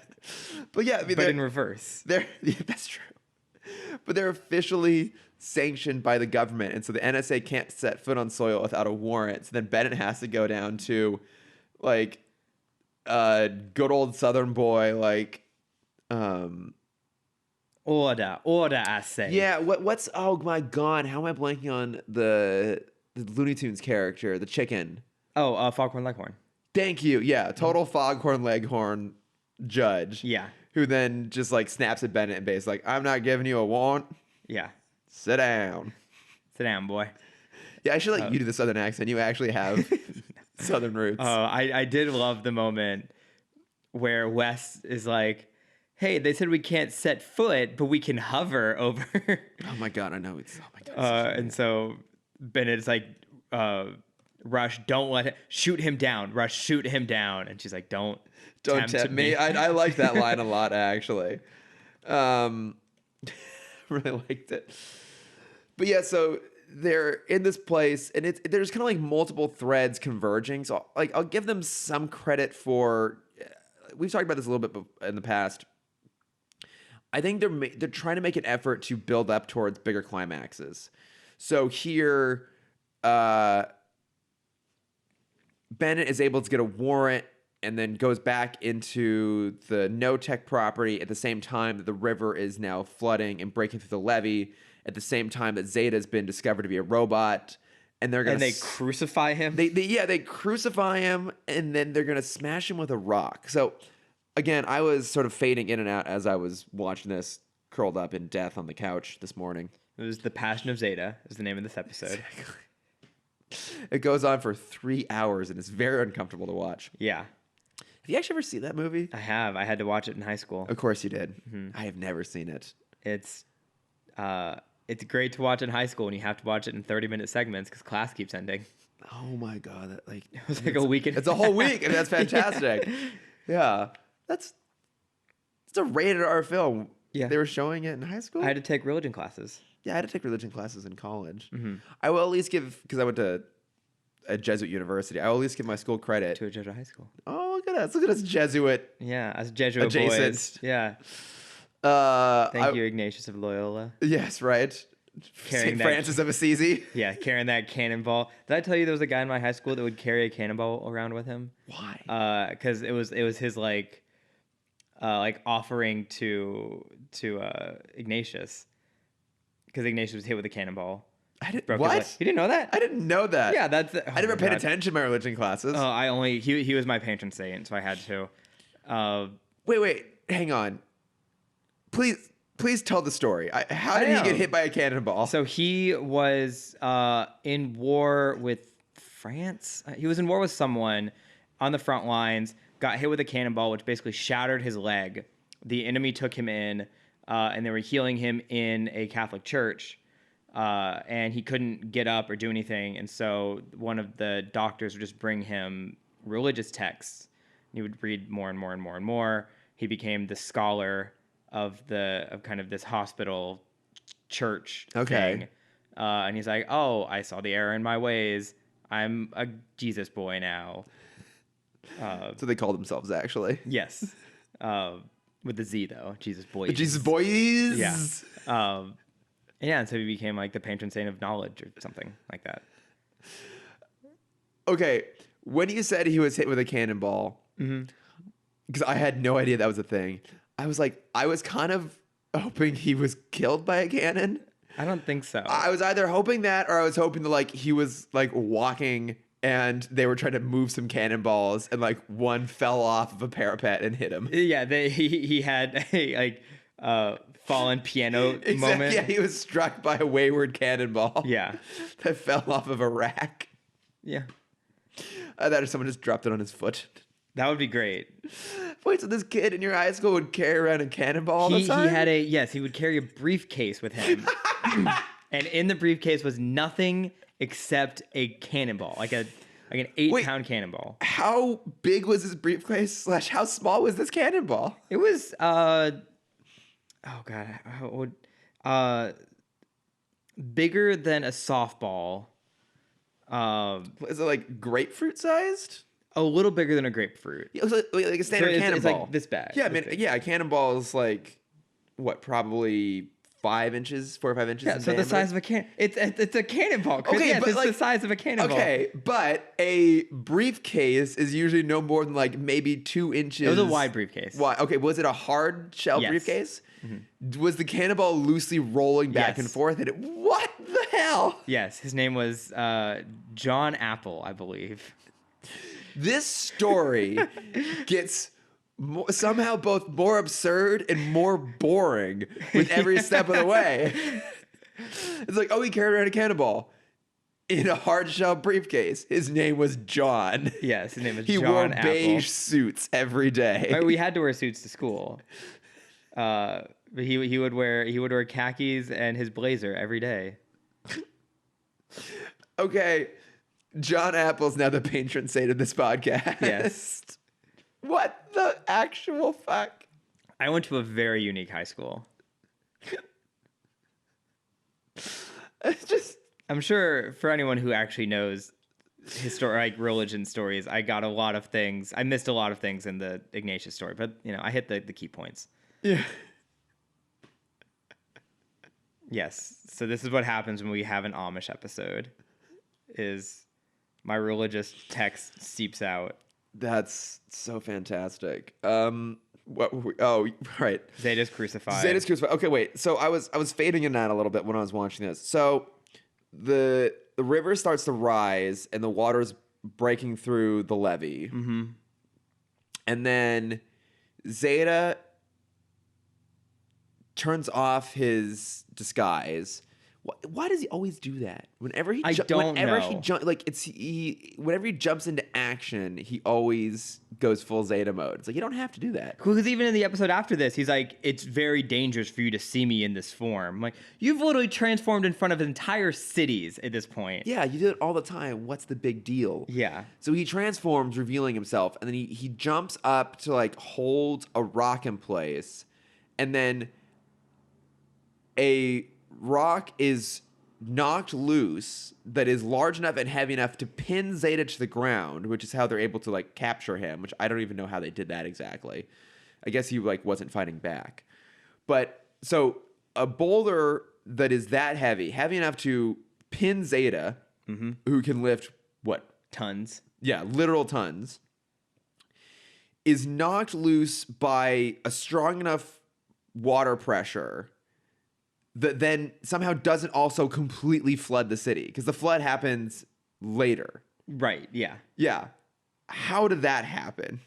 But yeah, I mean, but in reverse. That's true. But they're officially sanctioned by the government, and so the NSA can't set foot on soil without a warrant. So then Bennett has to go down to like good old Southern boy, like order, I say. Yeah, what's oh my god, how am I blanking on the Looney Tunes character, the chicken? Oh, Foghorn Leghorn. Thank you. Yeah, total Foghorn Leghorn judge. Yeah. Who then just like snaps at Bennett and basically like, I'm not giving you a warrant. Yeah. Sit down. Sit down, boy. Yeah, I should let you do the Southern accent. You actually have Southern roots. Oh, I did love the moment where Wes is like, hey, they said we can't set foot, but we can hover over. Oh my god, I know. Oh my god. And so Bennett's like, Rush, don't let him shoot him down. Rush, shoot him down. And she's like, don't tempt me. I like that line a lot, actually. Really liked it. But yeah, so they're in this place, and there's kind of like multiple threads converging. So like I'll give them some credit for. We've talked about this a little bit in the past. I think they're trying to make an effort to build up towards bigger climaxes. So here, Bennett is able to get a warrant and then goes back into the no-tech property at the same time that the river is now flooding and breaking through the levee. At the same time that Zeta has been discovered to be a robot, and they crucify him. They crucify him, and then they're gonna smash him with a rock. So again, I was sort of fading in and out as I was watching this. curled up in death on the couch this morning. It was The Passion of Zeta is the name of this episode. It goes on for 3 hours and it's very uncomfortable to watch. Yeah. Have you actually ever seen that movie? I have. I had to watch it in high school. Of course you did. I have never seen it. It's great to watch in high school, and you have to watch it in 30-minute segments because class keeps ending. Oh my god! It was like a week. It's a whole week, and that's fantastic. Yeah, it's a rated R film. Yeah, they were showing it in high school. I had to take religion classes. Yeah, I had to take religion classes in college. I will at least give, because I went to a Jesuit university, I will at least give my school credit. To a Jesuit high school. Oh, look at us. Look at us, Jesuit. Yeah, as Jesuit adjacent. Boys. Yeah. Thank you, Ignatius of Loyola. Yes, right. St. Francis of Assisi. Yeah, carrying that cannonball. Did I tell you there was a guy in my high school that would carry a cannonball around with him? Why? Because it was his like offering to Ignatius. Because Ignatius was hit with a cannonball. What? You didn't know that? I didn't know that. Yeah, that's. I never paid attention in my religion classes. Oh, he was my patron saint, so I had to. Wait, hang on. Please tell the story. How did he get hit by a cannonball? So he was in war with France. He was in war with someone on the front lines. Got hit with a cannonball, which basically shattered his leg. The enemy took him in. And they were healing him in a Catholic church, and he couldn't get up or do anything. And so one of the doctors would just bring him religious texts. He would read more and more and more and more. He became the scholar of kind of this hospital church thing. And he's like, "Oh, I saw the error in my ways. I'm a Jesus boy now." So they call themselves, actually. Yes. With the Z, though. Jesus boys. The Jesus boys. Yeah. And so he became like the patron saint of knowledge or something like that. Okay. When you said he was hit with a cannonball, because I had no idea that was a thing, I was kind of hoping he was killed by a cannon. I don't think so. I was either hoping that, or I was hoping that he was walking and they were trying to move some cannonballs, and one fell off of a parapet and hit him. Yeah, he had a fallen piano moment. Yeah, he was struck by a wayward cannonball. Yeah, that fell off of a rack. Yeah, that or someone just dropped it on his foot. That would be great. Wait, so this kid in your high school would carry around a cannonball all the time? He would carry a briefcase with him, and in the briefcase was nothing except a cannonball, like an 8-pound cannonball. How big was this briefcase / how small was this cannonball? It was bigger than a softball. Is it grapefruit sized? A little bigger than a grapefruit. It was like a standard cannonball. It's like this bag. Yeah, a cannonball is probably 4 or 5 inches. Yeah, so the size of a can. It's a cannonball. Chris. Okay, yes, but it's the size of a cannonball. Okay, but a briefcase is usually no more than maybe 2 inches. It was a wide briefcase. Why? Okay, was it a hard shell briefcase? Mm-hmm. Was the cannonball loosely rolling back and forth? What the hell? Yes, his name was John Apple, I believe. This story gets somehow both more absurd and more boring with every step of the way. It's he carried around a cannonball in a hard shell briefcase. His name was John. Yes, his name was John. He wore beige suits every day. Right, we had to wear suits to school. But he would wear khakis and his blazer every day. Okay. John Apple's now the patron saint of this podcast. Yes. What the actual fuck? I went to a very unique high school. I'm sure for anyone who actually knows religion stories, I got a lot of things. I missed a lot of things in the Ignatius story, but I hit the key points. Yeah. Yes. So this is what happens when we have an Amish episode. Is my religious text seeps out. That's so fantastic. Right. Zeta's crucified. Okay, wait. So I was fading in that a little bit when I was watching this. So the river starts to rise and the water's breaking through the levee. Mm-hmm. And then Zeta turns off his disguise. Why does he always do that? Whenever he I don't know. Whenever he jumps into action, he always goes full Zeta mode. It's like you don't have to do that. Because even in the episode after this, he's like, it's very dangerous for you to see me in this form. I'm like, you've literally transformed in front of entire cities at this point. Yeah, you do it all the time. What's the big deal? Yeah. So he transforms, revealing himself, and then he jumps up to like hold a rock in place, and then a rock is knocked loose that is large enough and heavy enough to pin Zeta to the ground, which is how they're able to like capture him, which I don't even know how they did that exactly. I guess he like wasn't fighting back. But so a boulder that is that heavy enough to pin Zeta, who can lift what? Tons. Yeah, literal tons, is knocked loose by a strong enough water pressure that then somehow doesn't also completely flood the city, because the flood happens later. Right, yeah. Yeah. How did that happen?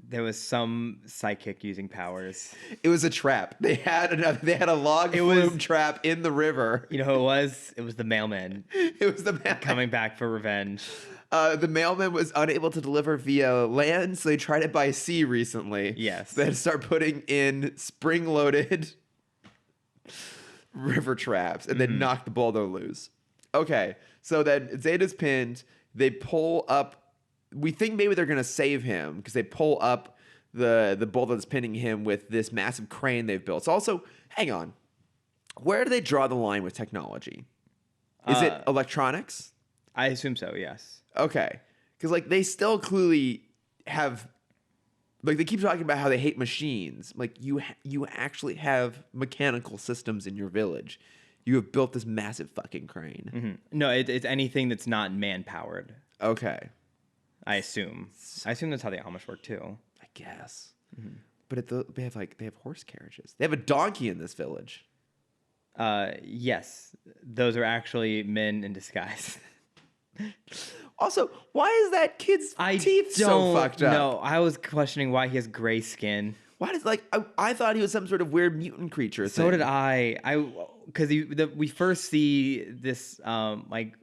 There was some psychic using powers. It was a trap. They had a log flume trap in the river. You know who it was? It was the mailman. It was the mailman coming back for revenge. The mailman was unable to deliver via land, so they tried it by sea recently. Yes. So they had to start putting in spring-loaded river traps and then knock the boulder loose. Okay, so then Zeta's pinned. They pull up. We think maybe they're going to save him because they pull up the boulder that's pinning him with this massive crane they've built. So also, hang on. Where do they draw the line with technology? Is it electronics? I assume so, yes. Okay. Because, like, they still clearly have... Like, they keep talking about how they hate machines. Like, you actually have mechanical systems in your village. You have built this massive fucking crane. Mm-hmm. No, it's anything that's not man-powered. Okay. I assume. I assume that's how the Amish work, too. I guess. Mm-hmm. But they have horse carriages. They have a donkey in this village. Yes. Those are actually men in disguise. Also, why is that kid's teeth so fucked up? No, I was questioning why he has gray skin. Why does I thought he was some sort of weird mutant creature. So did I. Because we first see this like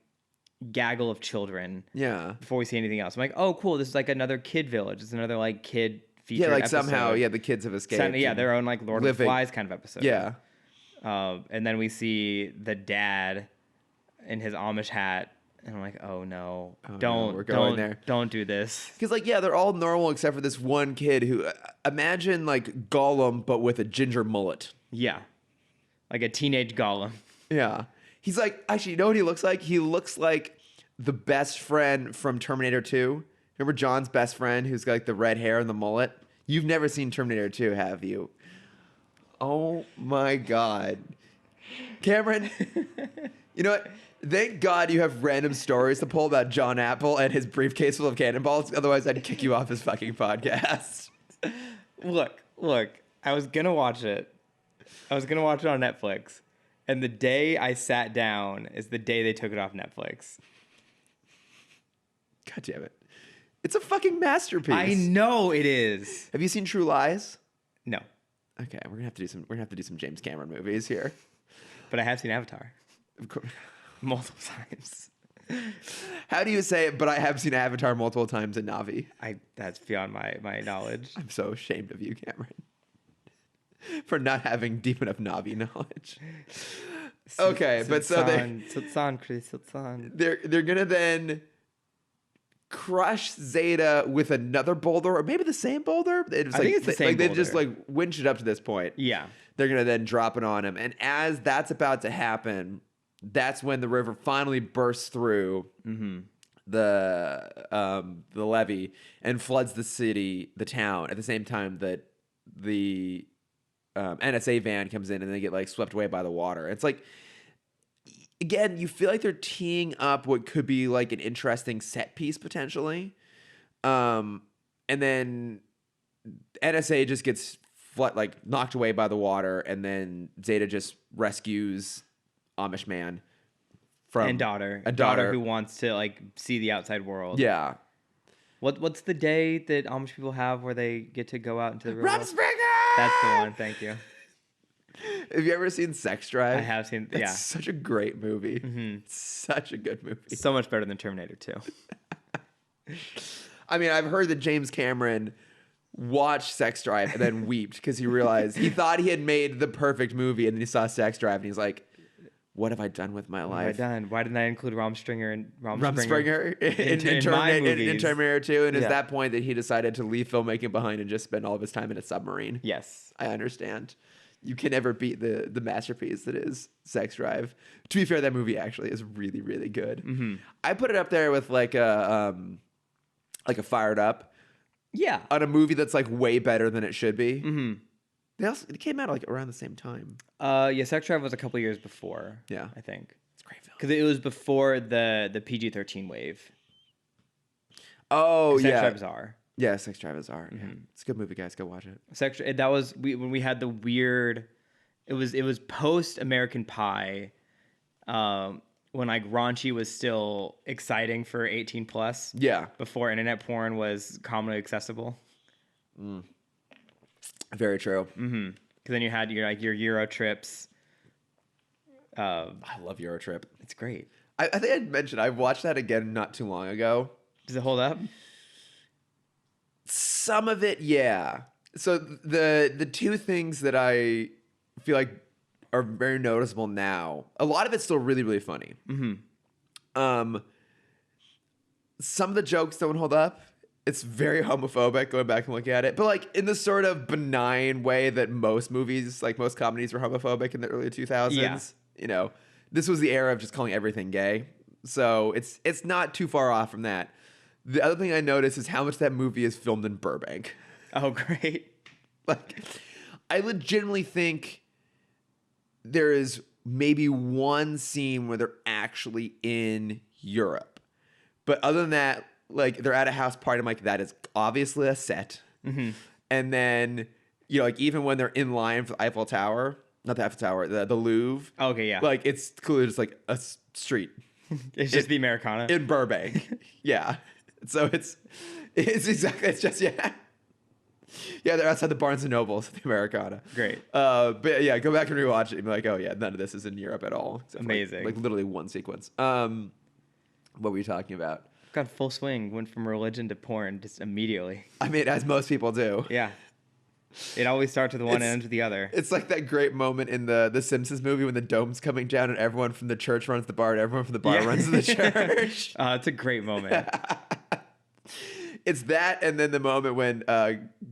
gaggle of children. Yeah. Before we see anything else, I'm like, oh, cool. This is like another kid village. It's another like kid featured. Yeah, like episode. somehow, the kids have escaped. Yeah, their own like Lord of the Flies kind of episode. Yeah. And then we see the dad in his Amish hat. And I'm like, oh no, don't do this. Because they're all normal except for this one kid who, imagine like Gollum but with a ginger mullet. Yeah, like a teenage Gollum. Yeah, he's like, actually, you know what he looks like? He looks like the best friend from Terminator 2. Remember John's best friend who's got like the red hair and the mullet? You've never seen Terminator 2, have you? Oh my God, Cameron. You know what? Thank God you have random stories to pull about John Apple and his briefcase full of cannonballs. Otherwise, I'd kick you off his fucking podcast. Look. I was going to watch it. I was going to watch it on Netflix. And the day I sat down is the day they took it off Netflix. God damn it. It's a fucking masterpiece. I know it is. Have you seen True Lies? No. Okay, we're gonna have to do some James Cameron movies here. But I have seen Avatar. Of course. Multiple times. How do you say it? But I have seen Avatar multiple times in Navi. That's beyond my knowledge. I'm so ashamed of you, Cameron, for not having deep enough Navi knowledge. Okay, but so they're gonna then crush Zeta with another boulder, or maybe the same boulder. I think it's the same boulder. They've just winched it up to this point. Yeah. They're gonna then drop it on him, and as that's about to happen, that's when the river finally bursts through the levee and floods the town. At the same time that the NSA van comes in and they get swept away by the water. It's again, you feel like they're teeing up what could be an interesting set piece potentially, and then NSA just gets knocked away by the water, and then Zeta just rescues Amish man from a daughter who wants to see the outside world. Yeah. What's the day that Amish people have where they get to go out into the real world? Rumspringa! That's the one. Thank you. Have you ever seen Sex Drive? I have seen. That's Yeah, such a great movie. Such a good movie. so much better than Terminator 2. I mean, I've heard that James Cameron watched Sex Drive and then wept because he realized he thought he had made the perfect movie, and then he saw Sex Drive and he's like, "What have I done with my life? What have I done? Why didn't I include Rumspringa and Rumspringa in Terminator 2?" And it's that point that he decided to leave filmmaking behind and just spend all of his time in a submarine. Yes, I understand. You can never beat the masterpiece that is Sex Drive. To be fair, that movie actually is really, really good. I put it up there with like a Fired Up. Yeah. On a movie that's like way better than it should be. It came out like around the same time. Yeah, Sex Drive was a couple years before. Yeah. I think. It's a great film. Because it was before the PG-13 wave. Oh, Sex yeah. Drive is R. Yeah, Sex Drive is R. Yeah. It's a good movie, guys. Go watch it. That was when we had the weird. It was post American Pie, when like raunchy was still exciting for 18 plus. Yeah. Before internet porn was commonly accessible. Very true. Because then you had your Euro trips. I love Eurotrip. It's great. I think I'd mentioned I watched that again not too long ago. Does it hold up? Some of it, yeah. So the two things that I feel like are very noticeable now, a lot of it's still really, really funny. Some of the jokes don't hold up. It's very homophobic going back and looking at it, but like in the sort of benign way that most movies, like most comedies, were homophobic in the early 2000s. Yeah. You know, this was the era of just calling everything gay, so it's not too far off from that. The other thing I noticed is how much that movie is filmed in Burbank. Oh, great. Like, I legitimately think there is maybe one scene where they're actually in Europe. But other than that, like, they're at a house party. I'm like, that is obviously a set. And then, like, even when they're in line for the Eiffel Tower, not the Eiffel Tower, the Louvre. Okay, yeah. Like, it's clearly just like a street. It's just the Americana. In Burbank. Yeah. So it's just, yeah. Yeah, they're outside the Barnes and Nobles, the Americana. Great. But yeah, go back and rewatch it and be like, oh yeah, none of this is in Europe at all. Amazing. Like literally one sequence. What were you talking about? Got full swing. Went from religion to porn just immediately. I mean, as most people do. Yeah. It always starts with one and ends with the other. It's like that great moment in the Simpsons movie when the dome's coming down and everyone from the church runs the bar and everyone from the bar runs to the church. It's a great moment. It's that, and then the moment when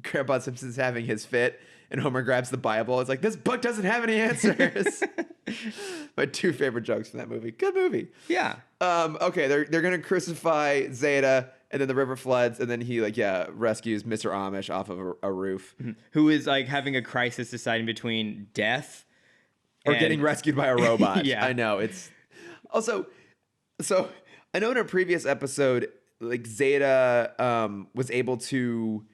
Grandpa Simpson's having his fit and Homer grabs the Bible. It's like, this book doesn't have any answers. My two favorite jokes from that movie. Good movie. Yeah. Okay, they're gonna crucify Zeta, and then the river floods, and then he rescues Mr. Amish off of a roof, who is like having a crisis deciding between death or getting rescued by a robot. Yeah, I know. It's also so. I know in a previous episode, like Zeta was able to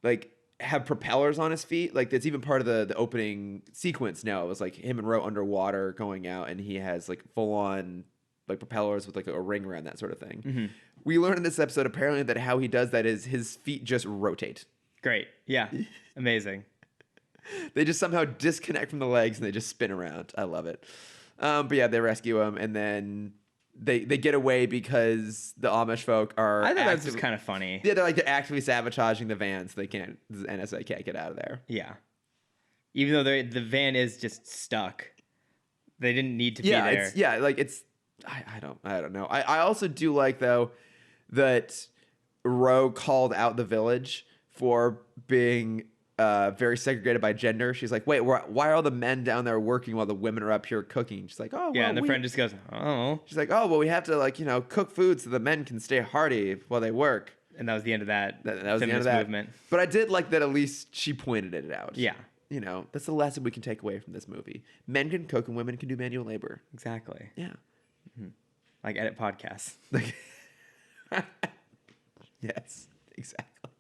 like have propellers on his feet. Like that's even part of the opening sequence now. It was like him and Ro underwater going out, and he has like full on like propellers with like a ring around, that sort of thing. We learned in this episode apparently that how he does that is his feet just rotate. Great. Yeah. Amazing. They just somehow disconnect from the legs and they just spin around. I love it. But yeah, they rescue him, and then they get away because the Amish folk are. I thought that was just kind of funny. Yeah, they're actively sabotaging the van, so the NSA can't get out of there. Yeah, even though the van is just stuck, they didn't need to be there. I don't know. I also do like though that Ro called out the village for being very segregated by gender. She's like, wait, why are all the men down there working while the women are up here cooking? She's like, oh, yeah, well, and the friend just goes, oh. She's like, oh, well, we have to cook food so the men can stay hearty while they work. And that was the end of that. That was the end of that movement. But I did like that at least she pointed it out. Yeah. That's the lesson we can take away from this movie. Men can cook and women can do manual labor. Exactly. Yeah. Like edit podcasts. Yes, exactly.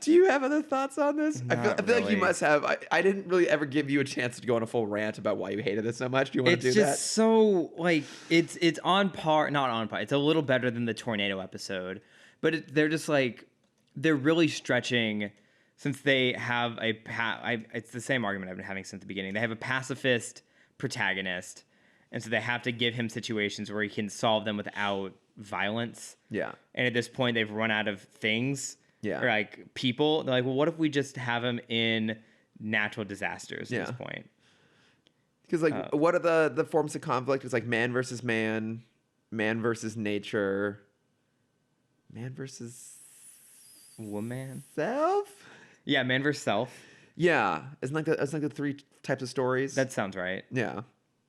Do you have other thoughts on this? I feel really. like you must have. I didn't really ever give you a chance to go on a full rant about why you hated this so much. Do you want to do that? It's just so like it's on par, not on par. It's a little better than the tornado episode, but they're just like they're really stretching since they have it's the same argument I've been having since the beginning. They have a pacifist protagonist, and so they have to give him situations where he can solve them without violence. Yeah. And at this point, they've run out of things. Yeah. Or like people. They're like, well, what if we just have him in natural disasters at this point? Because like, what are the forms of conflict? It's like man versus man, man versus nature, man versus woman, self. Yeah, man versus self. Yeah, it's like the three types of stories. That sounds right. Yeah.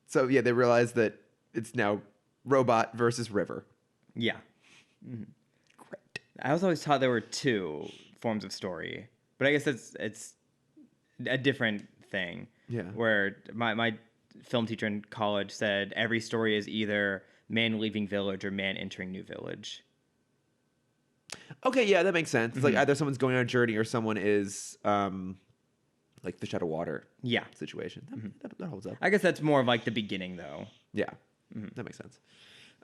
So yeah, they realize that it's now robot versus river. Yeah. Mm-hmm. Great. I was always taught there were two forms of story, but I guess it's a different thing. Yeah. Where my film teacher in college said every story is either man leaving village or man entering new village. Okay, yeah, that makes sense. It's like either someone's going on a journey or someone is like fish out of water. Yeah. Situation. That holds up. I guess that's more of like the beginning though. Yeah. That makes sense.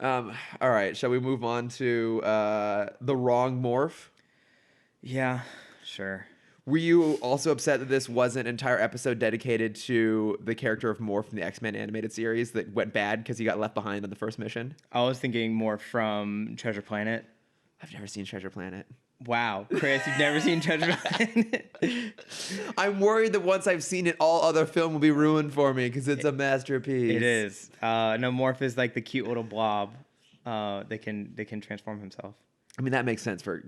All right, shall we move on to the Wrong Morph? Yeah, sure. Were you also upset that this wasn't an entire episode dedicated to the character of Morph from the X-Men animated series that went bad because he got left behind on the first mission? I was thinking more from Treasure Planet. I've never seen Treasure Planet. Wow, Chris, you've never seen Treasure Planet? I'm worried that once I've seen it, all other film will be ruined for me because it's a masterpiece. It is. No, Morph is like the cute little blob that can transform himself. I mean, that makes sense for,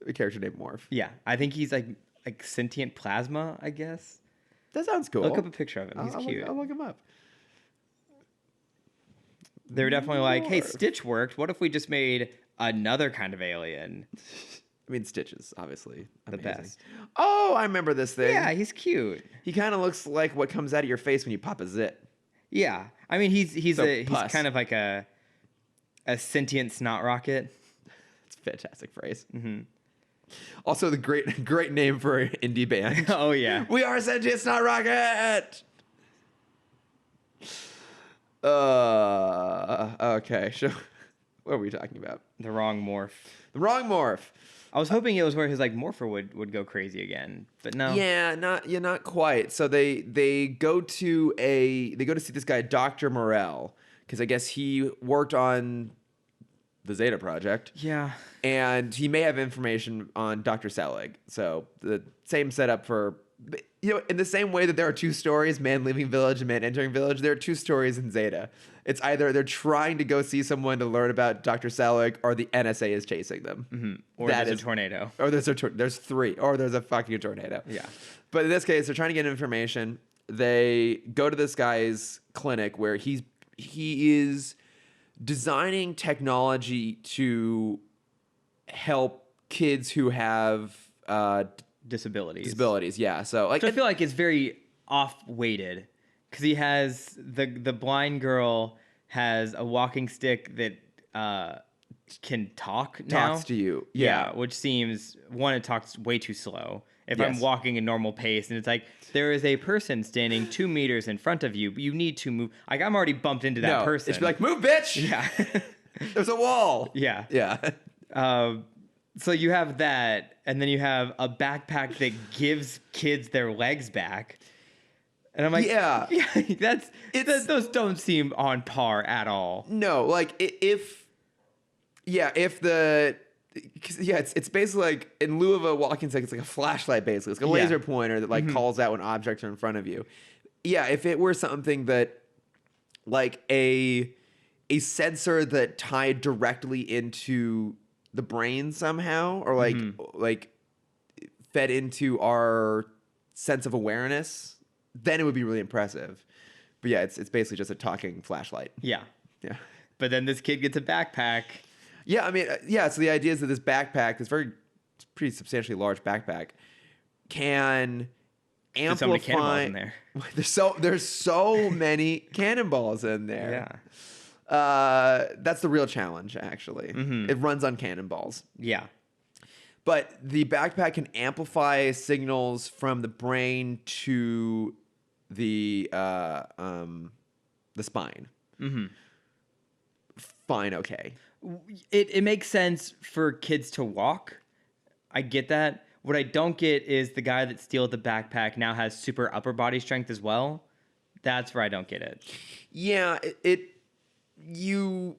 a character named Morph. Yeah, I think he's like sentient plasma, I guess. That sounds cool. Look up a picture of him. He's cute. I'll look him up. They were definitely like, hey, Stitch worked. What if we just made another kind of alien? I mean, Stitch is obviously the amazing. best. Oh, I remember this thing. Yeah, he's cute. He kind of looks like what comes out of your face when you pop a zit. Yeah, I mean, he's pus. kind of like a sentient snot rocket. It's a fantastic phrase. Also, the great name for an indie band. Oh yeah, we are sentient snot rocket. Okay. So, what are we talking about? The Wrong Morph. The Wrong Morph. I was hoping it was where his like morpher would go crazy again, but no. Yeah, not quite. So they go to see this guy, Dr. Morell, because I guess he worked on the Zeta Project. Yeah. And he may have information on Dr. Selig. So the same setup for, in the same way that there are two stories, man leaving village and man entering village, there are two stories in Zeta. It's either they're trying to go see someone to learn about Dr. Selig, or the NSA is chasing them. Or there's a tornado. Or there's three. Or there's a fucking tornado. Yeah. But in this case, they're trying to get information. They go to this guy's clinic where he is designing technology to help kids who have disabilities. Yeah. So like, I feel like it's very off-weighted because he has the blind girl has a walking stick that can talk now. Talks to you. Yeah, which seems it talks way too slow. If I'm walking a normal pace and it's like there is a person standing 2 meters in front of you, but you need to move. Like I'm already bumped into that person. It's like, move, bitch. Yeah. There's a wall. Yeah. Yeah. So you have that, and then you have a backpack that gives kids their legs back. And I'm like, yeah, those don't seem on par at all. No, like it's basically like in lieu of a walking stick, it's like a flashlight basically. It's like a laser pointer that like calls out when objects are in front of you. Yeah, if it were something that like a sensor that tied directly into the brain somehow, or like fed into our sense of awareness, then it would be really impressive. But yeah, it's basically just a talking flashlight. Yeah. Yeah. But then this kid gets a backpack. Yeah, I mean, so the idea is that this backpack, this pretty substantially large backpack, can amplify. So many cannonballs in there. There's so many cannonballs in there. Yeah. That's the real challenge, actually. It runs on cannonballs. Yeah. But the backpack can amplify signals from the brain to the spine. Fine, okay. It makes sense for kids to walk. I get that. What I don't get is the guy that steals the backpack now has super upper body strength as well. That's where I don't get it. Yeah, you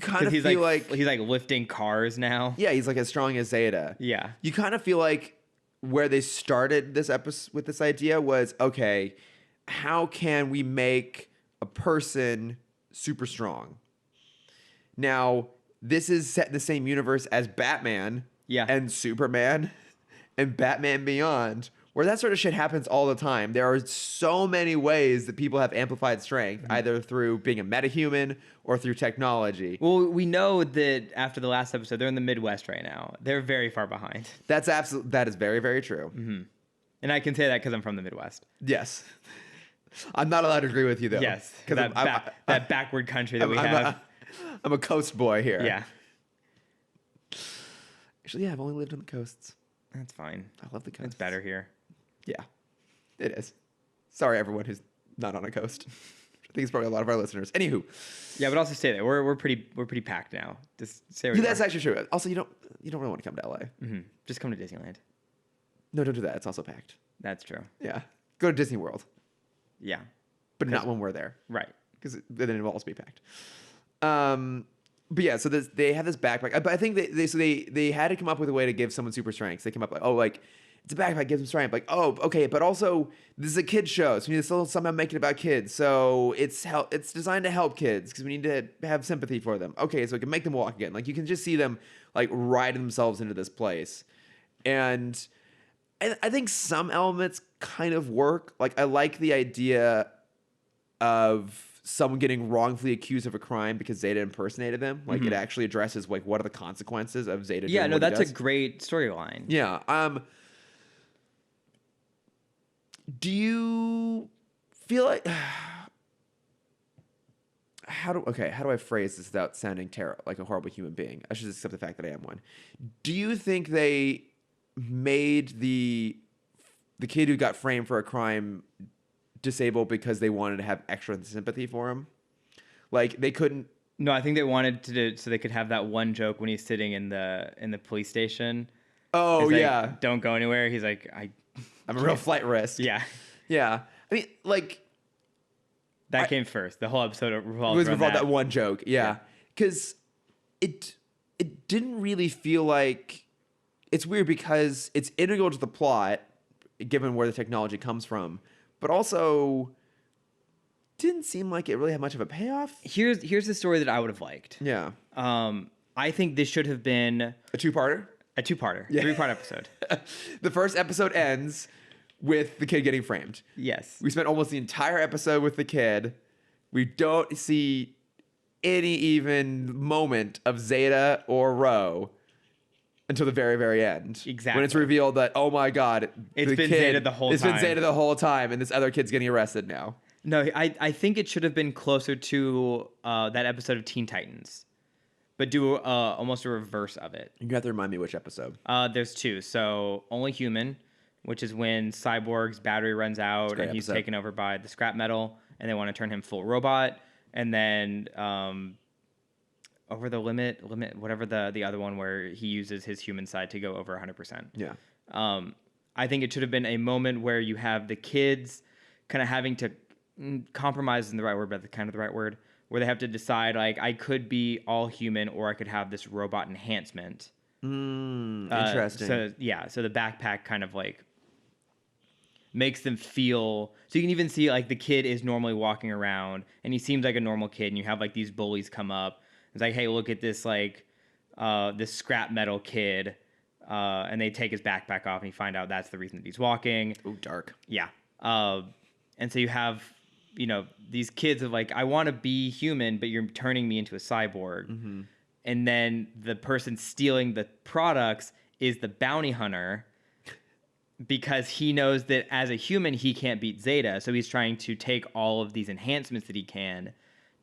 kind of He's feel he's like lifting cars now. yeah, he's like as strong as Zeta. Yeah. You kind of feel like where they started this episode with this idea was, okay, how can we make a person super strong? Now, this is set in the same universe as Batman Yeah. and Superman and Batman Beyond, where that sort of shit happens all the time. There are so many ways that people have amplified strength, either through being a metahuman or through technology. Well, we know that after the last episode, they're in the Midwest right now. They're very far behind. That is very, very true. Mm-hmm. And I can say that because I'm from the Midwest. Yes. I'm not allowed to agree with you, though. Yes. That backward country that we have. I'm a coast boy here. Yeah. Actually, yeah, I've only lived on the coasts. That's fine. I love the coast. It's better here. Yeah, it is. Sorry, everyone who's not on a coast. I think it's probably a lot of our listeners. Anywho. Yeah, but also stay there. We're pretty packed now. Just stay where Yeah, you that's are. actually true. Also, you don't really want to come to LA. Mm-hmm. Just come to Disneyland. No, don't do that. It's also packed. That's true. Yeah, go to Disney World, Yeah. but not when we're there, Right. because then it will also be packed. But yeah, so they have this backpack. But I think they had to come up with a way to give someone super strength. They came up like, oh, like it's a backpack, gives them strength. Like, oh, okay, but also this is a kid show, so we need to still somehow make it about kids. So it's designed to help kids because we need to have sympathy for them. Okay, so we can make them walk again. Like you can just see them like riding themselves into this place, and I think some elements kind of work. Like I like the idea of someone getting wrongfully accused of a crime because Zeta impersonated them. Like it actually addresses like what are the consequences of Zeta. Yeah, doing no, what he that's a does. great storyline. Yeah. Do you feel like how do I phrase this without sounding terrible, like a horrible human being? I should accept the fact that I am one. Do you think they made the kid who got framed for a crime disabled because they wanted to have extra sympathy for him? Like they couldn't. No, I think they wanted to do so they could have that one joke when he's sitting in the police station. Oh He's like, yeah, don't go anywhere. He's like, I'm a real flight risk. yeah. Yeah. I mean, like That came first. The whole episode revolved was around that one joke. Yeah, because it didn't really feel like it's weird because it's integral to the plot, given where the technology comes from, but also didn't seem like it really had much of a payoff. Here's the story that I would have liked. Yeah. I think this should have been A two-parter? a two-parter, Yeah. 3-part episode. The first episode ends with the kid getting framed. Yes. We spent almost the entire episode with the kid. We don't see any even moment of Zeta or Ro until the very, very end. Exactly. When it's revealed that, oh my God, It's been Zeta the whole It's been time. Zeta the whole time, and this other kid's getting arrested now. No, I think it should have been closer to that episode of Teen Titans, but do almost a reverse of it. You have to remind me which episode. There's two. So Only Human, which is when Cyborg's battery runs out and he's episode. taken over by the scrap metal, and they want to turn him full robot. And then Over the Limit, whatever the other one where he uses his human side to go over 100%. Yeah. I think it should have been a moment where you have the kids kind of having to compromise isn't the right word, but kind of the right word, where they have to decide like I could be all human or I could have this robot enhancement. Interesting. So the backpack kind of like makes them feel. So you can even see like the kid is normally walking around and he seems like a normal kid, and you have like these bullies come up. It's like, hey, look at this like this scrap metal kid, and they take his backpack off and you find out that's the reason that he's walking. Ooh, dark. Yeah. And so you have, these kids of like, I want to be human, but you're turning me into a cyborg. Mm-hmm. And then the person stealing the products is the bounty hunter because he knows that as a human, he can't beat Zeta. So he's trying to take all of these enhancements that he can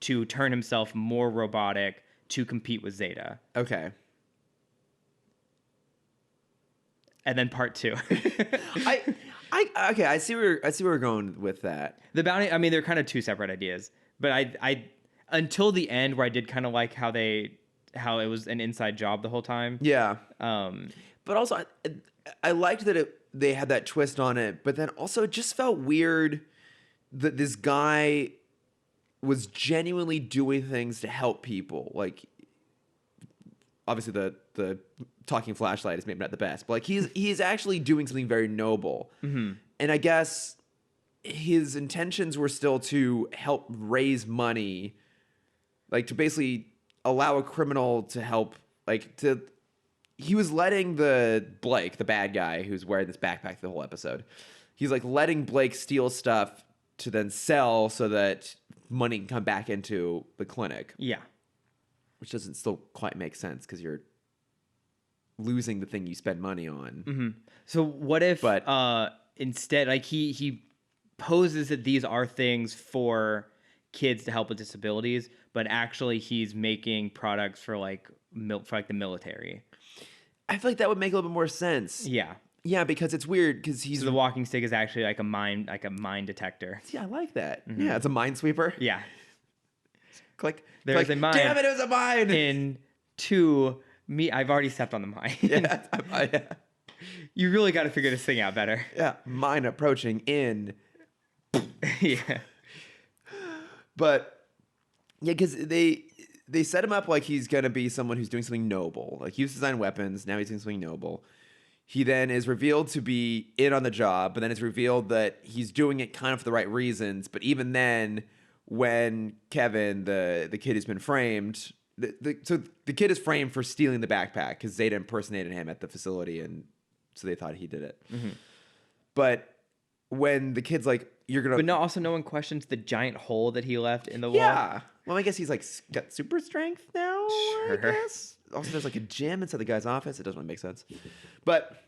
to turn himself more robotic to compete with Zeta. Okay. And then part 2. I see where we're going with that. The bounty, I mean, they're kind of two separate ideas, but I until the end where I did kind of like how it was an inside job the whole time. Yeah. but also I liked that they had that twist on it, but then also it just felt weird that this guy was genuinely doing things to help people. Like, obviously the talking flashlight is maybe not the best, but like he's actually doing something very noble. Mm-hmm. And I guess his intentions were still to help raise money, like to basically allow a criminal to help, like to. He was letting Blake, the bad guy who's wearing this backpack the whole episode, he's like letting Blake steal stuff to then sell so that money can come back into the clinic. Yeah. Which doesn't still quite make sense because you're losing the thing you spend money on. Mm-hmm. So what if instead, like he poses that these are things for kids to help with disabilities, but actually he's making products for like the military. I feel like that would make a little bit more sense. Yeah. Yeah, because it's weird because he's So the walking stick is actually like a mine detector. Yeah, I like that. Mm-hmm. Yeah, it's a minesweeper. Yeah. Click. There's click. a mine. Damn it! It was a mine. In 2, I've already stepped on the mine. Yeah. Yeah. You really got to figure this thing out better. Yeah. Mine approaching in. Yeah. But yeah, because they set him up like he's gonna be someone who's doing something noble. Like he used to design weapons, now he's doing something noble. He then is revealed to be in on the job, but then it's revealed that he's doing it kind of for the right reasons. But even then, when Kevin, the kid who's been framed, so the kid is framed for stealing the backpack because Zeta impersonated him at the facility, and so they thought he did it. Mm-hmm. But when the kid's like, "You're gonna," but no one questions the giant hole that he left in the wall. Yeah. Well, I guess he's like got super strength now. Sure. I guess. Also, there's like a gym inside the guy's office. It doesn't really make sense. But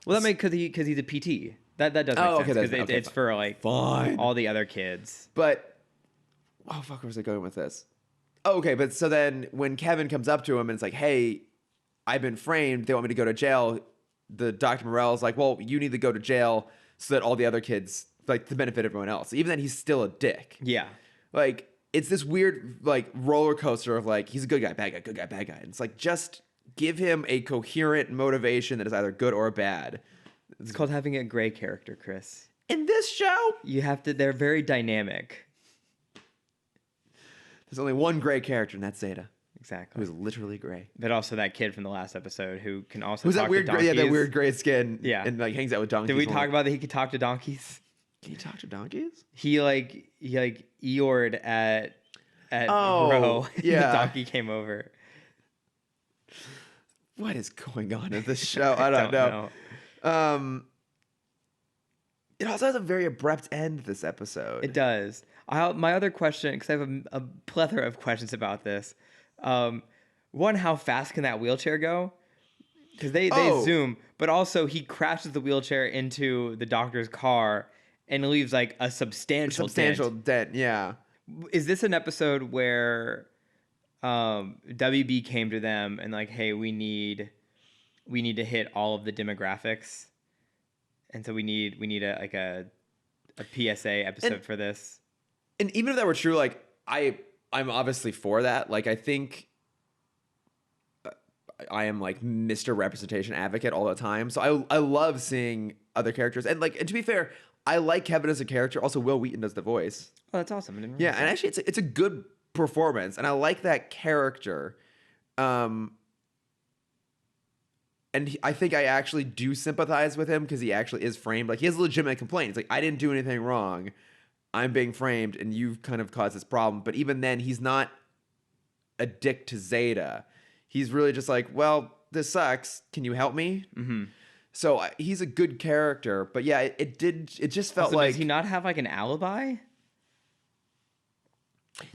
Well, that makes because he's a PT. That does make sense okay, because okay, it's for like fine. all the other kids. But fuck, where was I going with this? Oh, okay, but so then when Kevin comes up to him and it's like, "Hey, I've been framed. They want me to go to jail." The Dr. Morell's like, "Well, you need to go to jail so that all the other kids, like, to benefit everyone else." Even then, he's still a dick. Yeah. Like, it's this weird, like, roller coaster of, like, he's a good guy, bad guy, good guy, bad guy. And it's like, just give him a coherent motivation that is either good or bad. It's called having a gray character, Chris. In this show, You have to. They're very dynamic. there's only one gray character, and that's Zeta, Exactly. who is literally gray. But also that kid from the last episode who can also Who's talk that weird to gray? donkeys. Yeah, that weird gray skin. Yeah. And, like, hangs out with donkeys. Did we talk about that he could talk to donkeys? Can you talk to donkeys? He Eeyored at Oh, Bro. yeah. The donkey came over. What is going on in this show? I don't know. It also has a very abrupt end, this episode. It does. My other question, because I have a plethora of questions about this. One, how fast can that wheelchair go? Because they zoom, but also he crashes the wheelchair into the doctor's car and leaves like a substantial dent. Yeah. Is this an episode where WB came to them and like, hey, we need to hit all of the demographics, and so we need a PSA episode for this? And even if that were true, like I'm obviously for that. Like I think I am like Mr. Representation advocate all the time. So I love seeing other characters, and to be fair, I like Kevin as a character. Also, Will Wheaton does the voice. Oh, that's awesome. I didn't Yeah, realize and that. actually, it's a good performance, and I like that character. And I think I actually do sympathize with him because he actually is framed. Like he has a legitimate complaint. It's like, I didn't do anything wrong. I'm being framed, and you've kind of caused this problem. But even then, he's not a dick to Zeta. He's really just like, well, this sucks. Can you help me? Mm-hmm. So he's a good character. But yeah, it just felt Also, like does he not have like an alibi?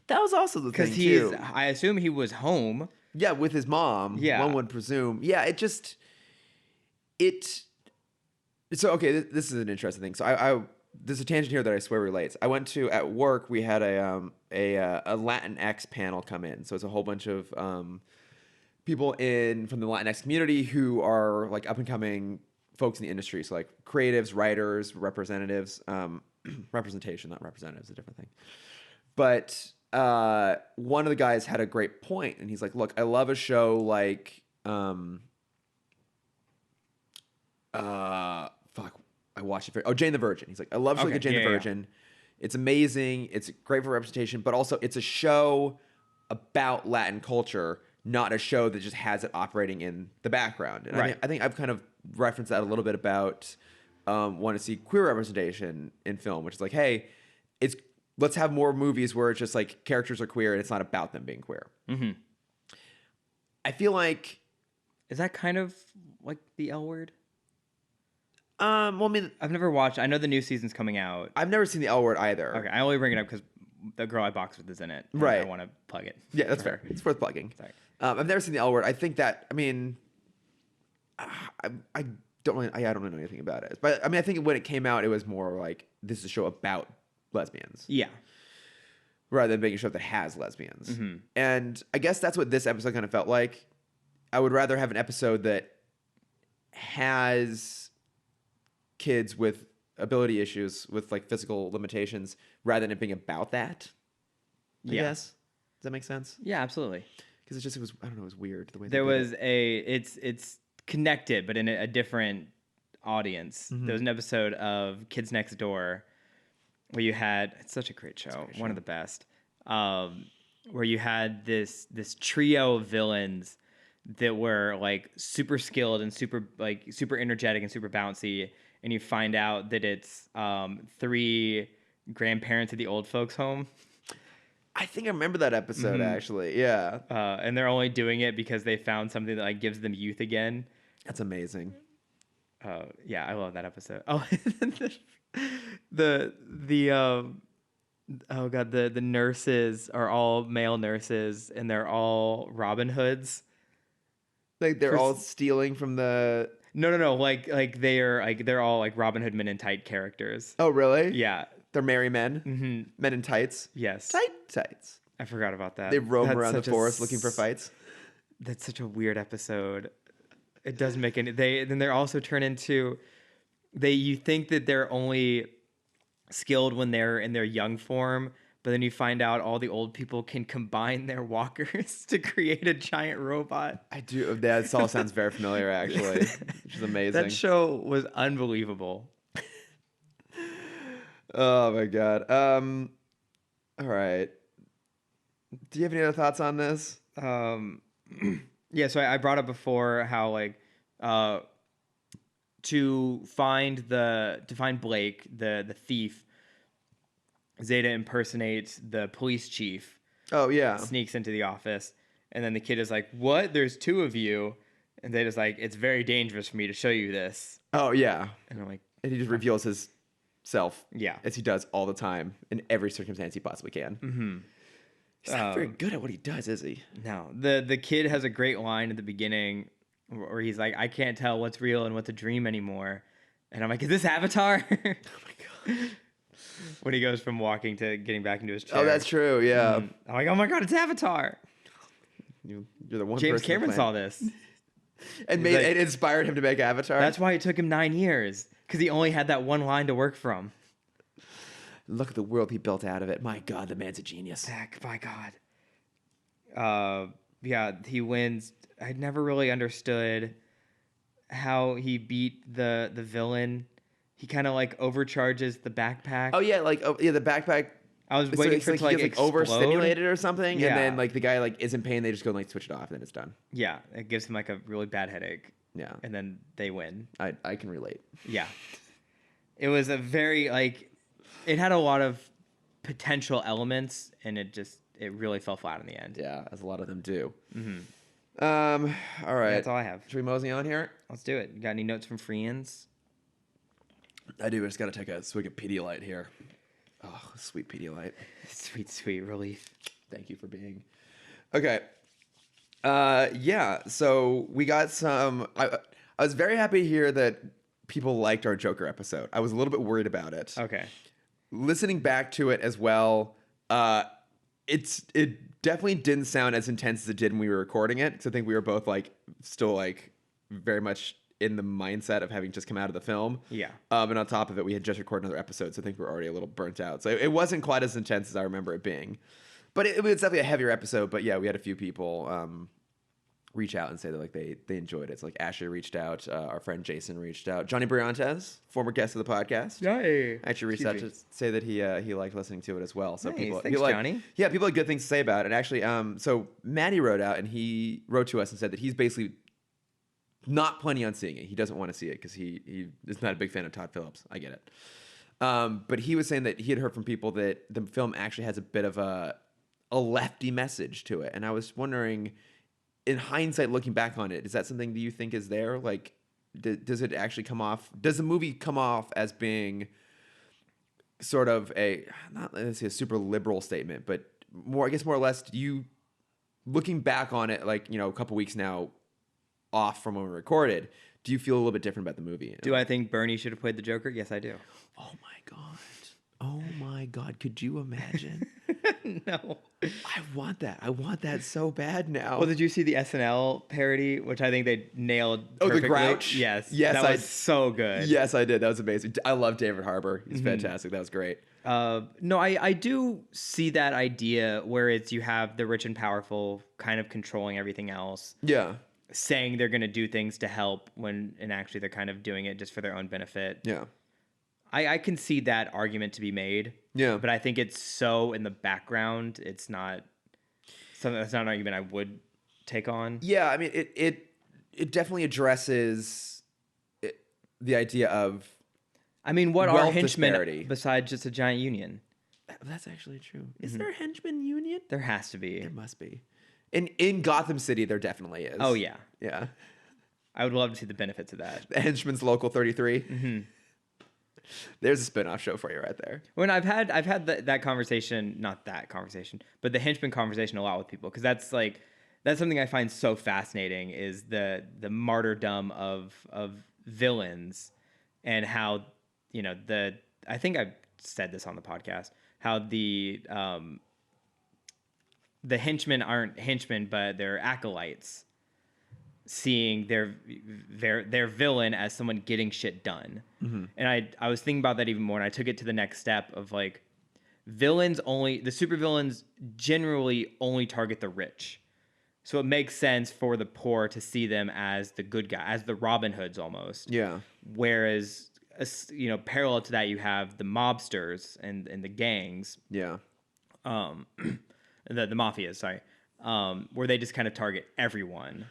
that was also the thing Because too. I assume he was home. Yeah, with his mom. Yeah. One would presume. Yeah, so okay, this is an interesting thing. So there's a tangent here that I swear relates. I went to, at work, we had a Latinx panel come in. So it's a whole bunch of people from the Latinx community who are like up and coming folks in the industry. So like creatives, writers, representatives, representation, not representatives, a different thing. But one of the guys had a great point, and he's like, look, I love a show like Fuck, I watched it. Jane the Virgin. He's like, I love shit like Okay, Jane yeah, the yeah. Virgin. It's amazing. It's great for representation, but also it's a show about Latin culture, not a show that just has it operating in the background. And Right. I think I've kind of referenced that a little bit about want to see queer representation in film, which is like, hey, let's have more movies where it's just like characters are queer and it's not about them being queer. Mm-hmm. I feel like, Is that kind of like the L word? well, I mean, I've never watched. I know the new season's coming out. I've never seen the L word either. Okay, I only bring it up because the girl I boxed with is in it. And Right. I want to plug it. Yeah, that's for her. fair. It's worth plugging. Sorry. I've never seen the L word. I think that, I mean, I don't really, I don't really know anything about it. But I mean, I think when it came out, it was more like this is a show about lesbians Yeah. rather than being a show that has lesbians. Mm-hmm. And I guess that's what this episode kind of felt like. I would rather have an episode that has kids with ability issues with like physical limitations rather than it being about that. I Yeah. guess. Does that make sense? Yeah, absolutely. Because it was, I don't know, it was weird the way There they did was it. it's connected, but in a different audience. Mm-hmm. There was an episode of Kids Next Door where you had, it's such a great show, one of the best, where you had this trio of villains that were like super skilled and super energetic and super bouncy, and you find out that it's 3 grandparents at the old folks home. I think I remember that episode Mm-hmm. actually. Yeah. And they're only doing it because they found something that like gives them youth again. That's amazing. Yeah, I love that episode. Oh, the oh god, the nurses are all male nurses and they're all Robin Hoods. Like they're all stealing from the. No, like they're all like Robin Hood Men in Tight characters. Oh, really? Yeah. They're merry men. Mm-hmm. Men in tights. Yes. Tights. I forgot about that. They roam That's around the such a forest looking for fights. That's such a weird episode. It doesn't make any. They're also turn into. You think that they're only skilled when they're in their young form, but then you find out all the old people can combine their walkers to create a giant robot. I do. That all sounds very familiar, actually, which is amazing. That show was unbelievable. Oh my god. All right. Do you have any other thoughts on this? Yeah, so I brought up before how like to find Blake, the thief, Zeta impersonates the police chief, Oh yeah. sneaks into the office, and then the kid is like, "What? There's 2 of you." And Zeta's like, "It's very dangerous for me to show you this." Oh yeah. And I'm like, And he just reveals his self. Yeah. As he does all the time in every circumstance he possibly can. "Mm-hmm." He's not very good at what he does, is he? No, the kid has a great line at the beginning where he's like, "I can't tell what's real and what's a dream anymore," and I'm like, "Is this Avatar?" Oh my god. When he goes from walking to getting back into his chair. Oh, that's true. Yeah. I'm like, "Oh my god, it's Avatar!" You're the one. James person Cameron on the saw planet. this. And He's like- it inspired him to make Avatar. That's why it took him 9 years, because he only had that one line to work from. Look at the world he built out of it. My God, the man's a genius. Heck, by God. Yeah, he wins. I never really understood how he beat the villain. He kind of like overcharges the backpack. Oh yeah, the backpack. I was So waiting it's for it like to like he gets like explode. overstimulated or something, Yeah. and then like the guy like is in pain. They just go and like switch it off, and then it's done. Yeah, it gives him like a really bad headache, Yeah, and then they win. I can relate. Yeah, it was a very like, it had a lot of potential elements, and it really fell flat in the end. Yeah, as a lot of them do. Mm-hmm. All right. That's all I have. Should we mosey on here? Let's do it. You got any notes from Freeans? I do. I just gotta take a swig of Pedialyte here. Oh, sweet Pedialyte. Sweet relief. Thank you for being. Okay. Yeah. So we got some. I was very happy to hear that people liked our Joker episode. I was a little bit worried about it. Okay. Listening back to it as well, it definitely didn't sound as intense as it did when we were recording it. Because I think we were both like still like very much in the mindset of having just come out of the film. Yeah. And on top of it, we had just recorded another episode, so I think we were already a little burnt out. So it wasn't quite as intense as I remember it being. But it was definitely a heavier episode. But yeah, we had a few people reach out and say that like they enjoyed it. So like Ashley reached out, our friend Jason reached out, Johnny Briantes, former guest of the podcast, actually reached out to say that he liked listening to it as well. So Nice. Thanks, Johnny. Yeah, people had good things to say about it. And actually, so Maddie wrote out and he wrote to us and said that he's basically not planning on seeing it. He doesn't want to see it because he is not a big fan of Todd Phillips. I get it. But he was saying that he had heard from people that the film actually has a bit of a lefty message to it. And I was wondering, in hindsight, looking back on it, is that something that you think is there? Like, does it actually come off? Does the movie come off as being sort of not let's say a super liberal statement, but more, I guess more or less, you looking back on it, like, you know, a couple weeks now off from when we recorded, do you feel a little bit different about the movie? Do I think Bernie should have played the Joker? Yes, I do. Oh my God. Oh my God. Could you imagine? No. I want that. I want that so bad now. Well, did you see the SNL parody, which I think they nailed perfectly? Oh, the Grouch? Yes. Yes, that was so good. Yes, I did. That was amazing. I love David Harbour. He's fantastic. That was great. No, I do see that idea where it's you have the rich and powerful kind of controlling everything else. Yeah. Saying they're going to do things to help when, and actually they're kind of doing it just for their own benefit. Yeah. I can see that argument to be made. Yeah. But I think it's so in the background, it's not something that's not an argument I would take on. Yeah, I mean, it definitely addresses the idea of I mean, what are henchmen disparity besides just a giant union? That's actually true. Is there a henchman union? There has to be. There must be. In Gotham City, there definitely is. Oh, yeah. Yeah. I would love to see the benefits of that. The Henchman's Local 33. There's a spin-off show for you right there. When I've had that conversation, not that conversation, but the henchman conversation a lot with people, because that's something I find so fascinating is the martyrdom of villains and how, you know, I think I've said this on the podcast, how the henchmen aren't henchmen, but they're acolytes, seeing their villain as someone getting shit done. And I was thinking about that even more, and I took it to the next step of like, the supervillains generally only target the rich. So it makes sense for the poor to see them as the good guy, as the Robin Hoods almost. Yeah. Whereas, you know, parallel to that, you have the mobsters and the gangs. Yeah. The mafias, sorry, where they just kind of target everyone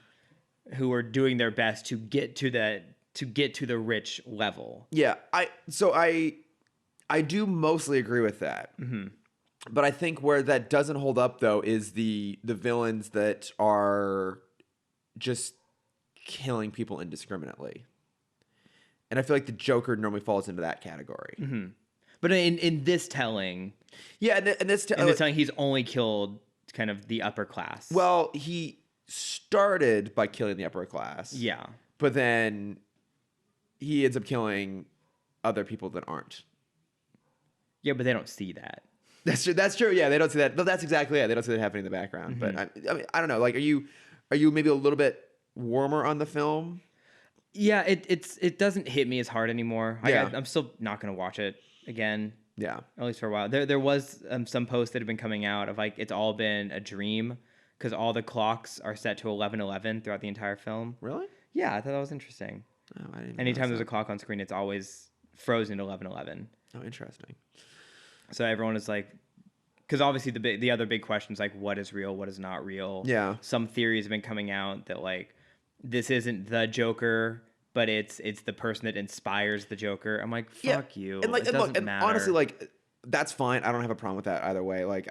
who are doing their best to get to the rich level. Yeah, I do mostly agree with that. But I think where that doesn't hold up though is the villains that are just killing people indiscriminately. And I feel like the Joker normally falls into that category. But in this telling, yeah, in this telling, he's only killed kind of the upper class. Well, he started by killing the upper class. Yeah. But then he ends up killing other people that aren't. Yeah, but they don't see that. That's true. That's true. Yeah, they don't see that. No, that's exactly it. They don't see that happening in the background. But I mean, I don't know. Like, are you maybe a little bit warmer on the film? Yeah, it doesn't hit me as hard anymore. Yeah. I'm still not going to watch it again. Yeah. At least for a while. There was some posts that have been coming out of like it's all been a dream because all the clocks are set to 11:11 throughout the entire film. Really? Yeah, I thought that was interesting. Oh, I didn't. Anytime there's a clock on screen, it's always frozen to 11:11. Oh, interesting. So everyone is like, because obviously the other big question is like, what is real, what is not real? Yeah. Some theories have been coming out that like this isn't the Joker, but it's the person that inspires the Joker. I'm like, fuck you. And like, it doesn't matter. Honestly, like, that's fine. I don't have a problem with that either way. Like,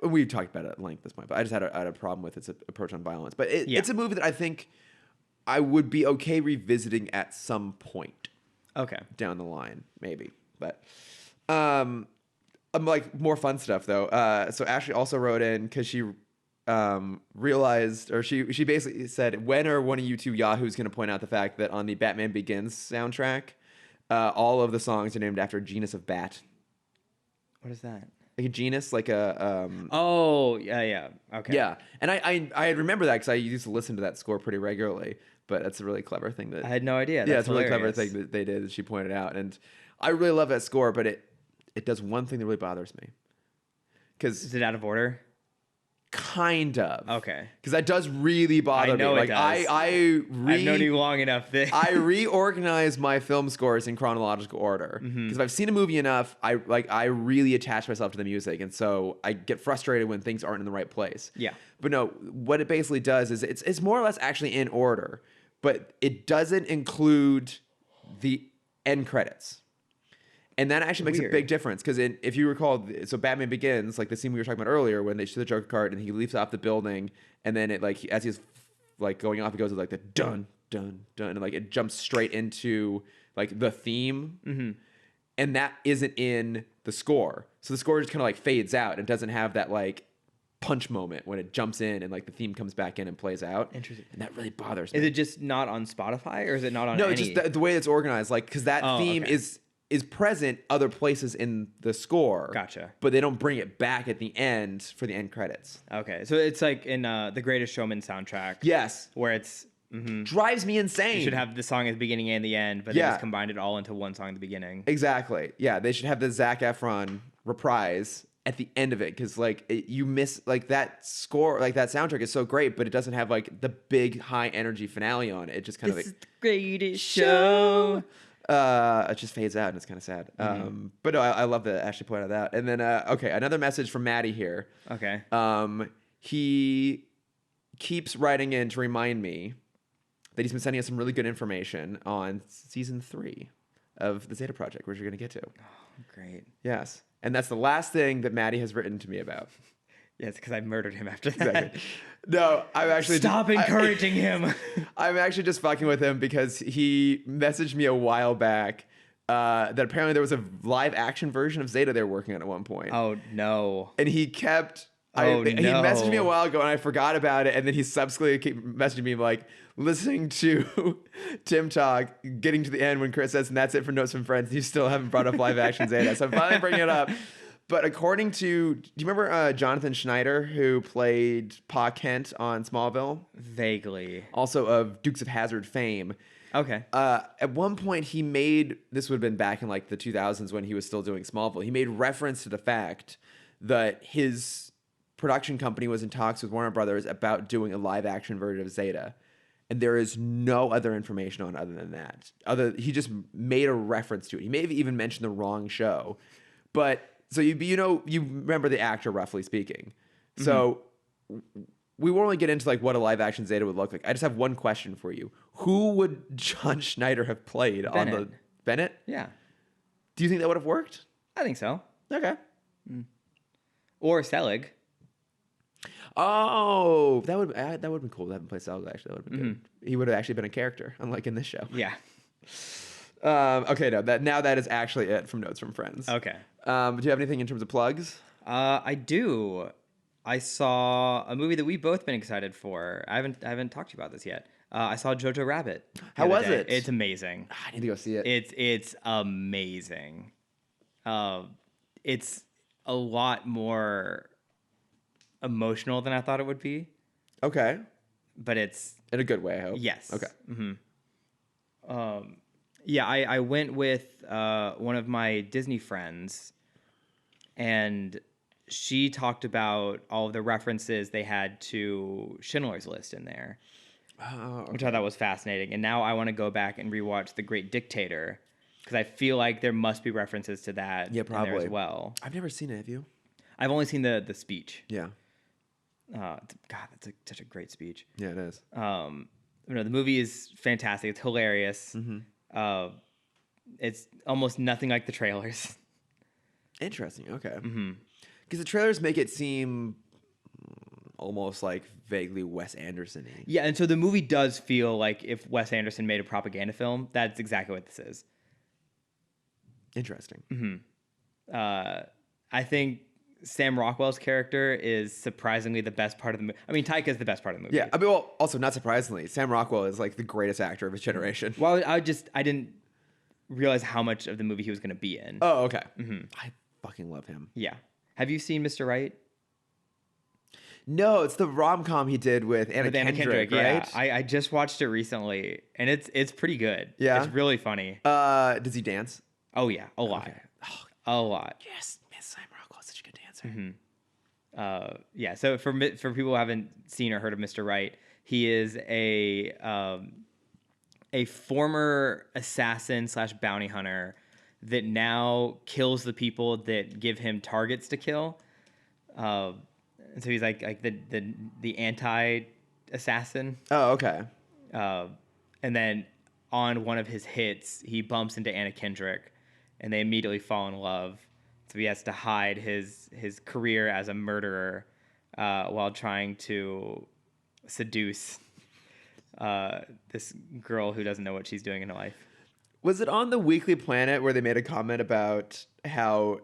we've talked about it at length at this point, but I just had a problem with its approach on violence. But it's a movie that I think I would be okay revisiting at some point. Okay. Down the line, maybe. But I'm like more fun stuff though. So Ashley also wrote in because she realized, or she basically said, when are one of you two yahoos going to point out the fact that on the Batman Begins soundtrack, all of the songs are named after a genus of bat? What is that? Like a genus, like a oh yeah, okay, yeah. And I remember that because I used to listen to that score pretty regularly. But that's a really clever thing that I had no idea. Yeah, it's a really clever thing that they did that she pointed out, and I really love that score. But it does one thing that really bothers me. Because is it out of order? Kind of. Okay. Because that does really bother I know me. it does. I've known you long enough that I reorganize my film scores in chronological order. Because if I've seen a movie enough, I really attach myself to the music, and so I get frustrated when things aren't in the right place. Yeah. But no, what it basically does is it's more or less actually in order, but it doesn't include the end credits. And that actually makes a big difference because if you recall, so Batman Begins, like the scene we were talking about earlier, when they show the Joker card and he leaps off the building, and then it like as he's like going off, it goes with like the dun dun dun, and like it jumps straight into like the theme, and that isn't in the score. So the score just kind of like fades out and doesn't have that like punch moment when it jumps in and like the theme comes back in and plays out. Interesting. And that really bothers me. Is it just not on Spotify or is it not on? No, any? it's just the way it's organized, like because that theme is present other places in the score. Gotcha. But they don't bring it back at the end for the end credits. Okay, so it's like in the Greatest Showman soundtrack. Yes. Where it's Drives me insane. you should have the song at the beginning and the end, but they just combined it all into one song at the beginning. Exactly. Yeah, they should have the Zac Efron reprise at the end of it because like you miss like that score, like that soundtrack is so great, but it doesn't have like the big high energy finale on it. It just kind of This like is the greatest show. it just fades out and it's kind of sad. But no, I love that Ashley pointed that. And then okay, another message from Maddie here. Okay. He keeps writing in to remind me that he's been sending us some really good information on season 3 of the Zeta Project, which you're going to get to. Oh, great. Yes. And that's the last thing that Maddie has written to me about. Yes, because I murdered him after that. Exactly. No, I'm actually Stop encouraging him. I'm actually just fucking with him because he messaged me a while back that apparently there was a live action version of Zeta they were working on at one point. Oh no. And he kept He messaged me a while ago and I forgot about it, and then he subsequently kept messaging me like listening to Timm talk, getting to the end when Chris says, and that's it for Notes from Friends. You still haven't brought up live action Zeta. So I'm finally bringing it up. But according to, do you remember Jonathan Schneider, who played Pa Kent on Smallville? Vaguely. Also of Dukes of Hazzard fame. Okay. At one point, he made, this would have been back in like the 2000s when he was still doing Smallville, he made reference to the fact that his production company was in talks with Warner Brothers about doing a live action version of Zeta. And there is no other information on other than that. He just made a reference to it. He may have even mentioned the wrong show. But so you remember the actor, roughly speaking. So we won't really get into like what a live action Zeta would look like. I just have one question for you. Who would John Schneider have played on the Bennett? Yeah. Do you think that would have worked? I think so. Okay. Or Selig. Oh, that would have been cool to have him play Selig. Actually, that would have been good. He would have actually been a character, unlike in this show. Yeah. Okay, no, that is actually it from Notes from Friends. Okay. Do you have anything in terms of plugs? I do. I saw a movie that we've both been excited for. I haven't talked to you about this yet. I saw Jojo Rabbit. How was it? It's amazing. I need to go see it. It's amazing. It's a lot more emotional than I thought it would be. Okay. But it's in a good way, I hope. Yes. Okay. Yeah, I went with one of my Disney friends, and she talked about all of the references they had to Schindler's List in there, which I thought was fascinating. And now I want to go back and rewatch The Great Dictator because I feel like there must be references to that in there as well. I've never seen it. Have you? I've only seen the speech. Yeah. God, that's such a great speech. Yeah, it is. The movie is fantastic. It's hilarious. It's almost nothing like the trailers. Interesting. Okay. Because the trailers make it seem almost like vaguely Wes Anderson-y. Yeah, and so the movie does feel like if Wes Anderson made a propaganda film, that's exactly what this is. Interesting. I think Sam Rockwell's character is surprisingly the best part of the movie. I mean, Taika is the best part of the movie. Yeah, I mean, well, also not surprisingly, Sam Rockwell is like the greatest actor of his generation. Well, I didn't realize how much of the movie he was going to be in. Oh, okay. I fucking love him. Yeah. Have you seen Mr. Right? No, it's the rom-com he did with Anna Kendrick, right? Yeah, I just watched it recently, and it's pretty good. Yeah? It's really funny. Does he dance? Oh, yeah, a lot. Okay. A lot. Yes, Sam Rockwell's such a good dancer. Yeah. So for people who haven't seen or heard of Mr. Right, he is a former assassin slash bounty hunter that now kills the people that give him targets to kill. And so he's like the anti assassin. Oh, okay. And then on one of his hits, he bumps into Anna Kendrick, and they immediately fall in love. So he has to hide his career as a murderer while trying to seduce this girl who doesn't know what she's doing in her life. Was it on the Weekly Planet where they made a comment about how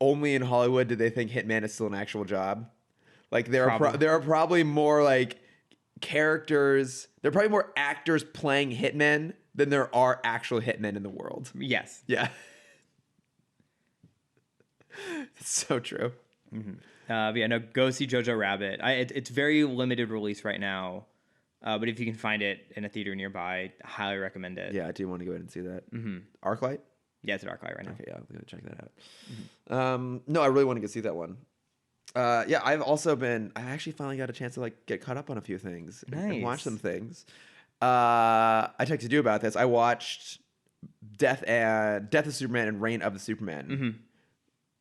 only in Hollywood do they think Hitman is still an actual job? Like there are probably more like characters. There are probably more actors playing hitmen than there are actual hitmen in the world. Yes. Yeah. It's so true. Mm-hmm. But yeah, no, go see Jojo Rabbit. It's very limited release right now. But if you can find it in a theater nearby, I highly recommend it. Yeah, I do want to go ahead and see that. Mm-hmm. ArcLight? Yeah, it's at ArcLight right now. Okay, yeah, I'm going to check that out. Mm-hmm. No, I really want to go see that one. Yeah, I've actually finally got a chance to like get caught up on a few things and watch some things. I texted you about this. I watched Death of Superman and Reign of the Superman. Mm-hmm.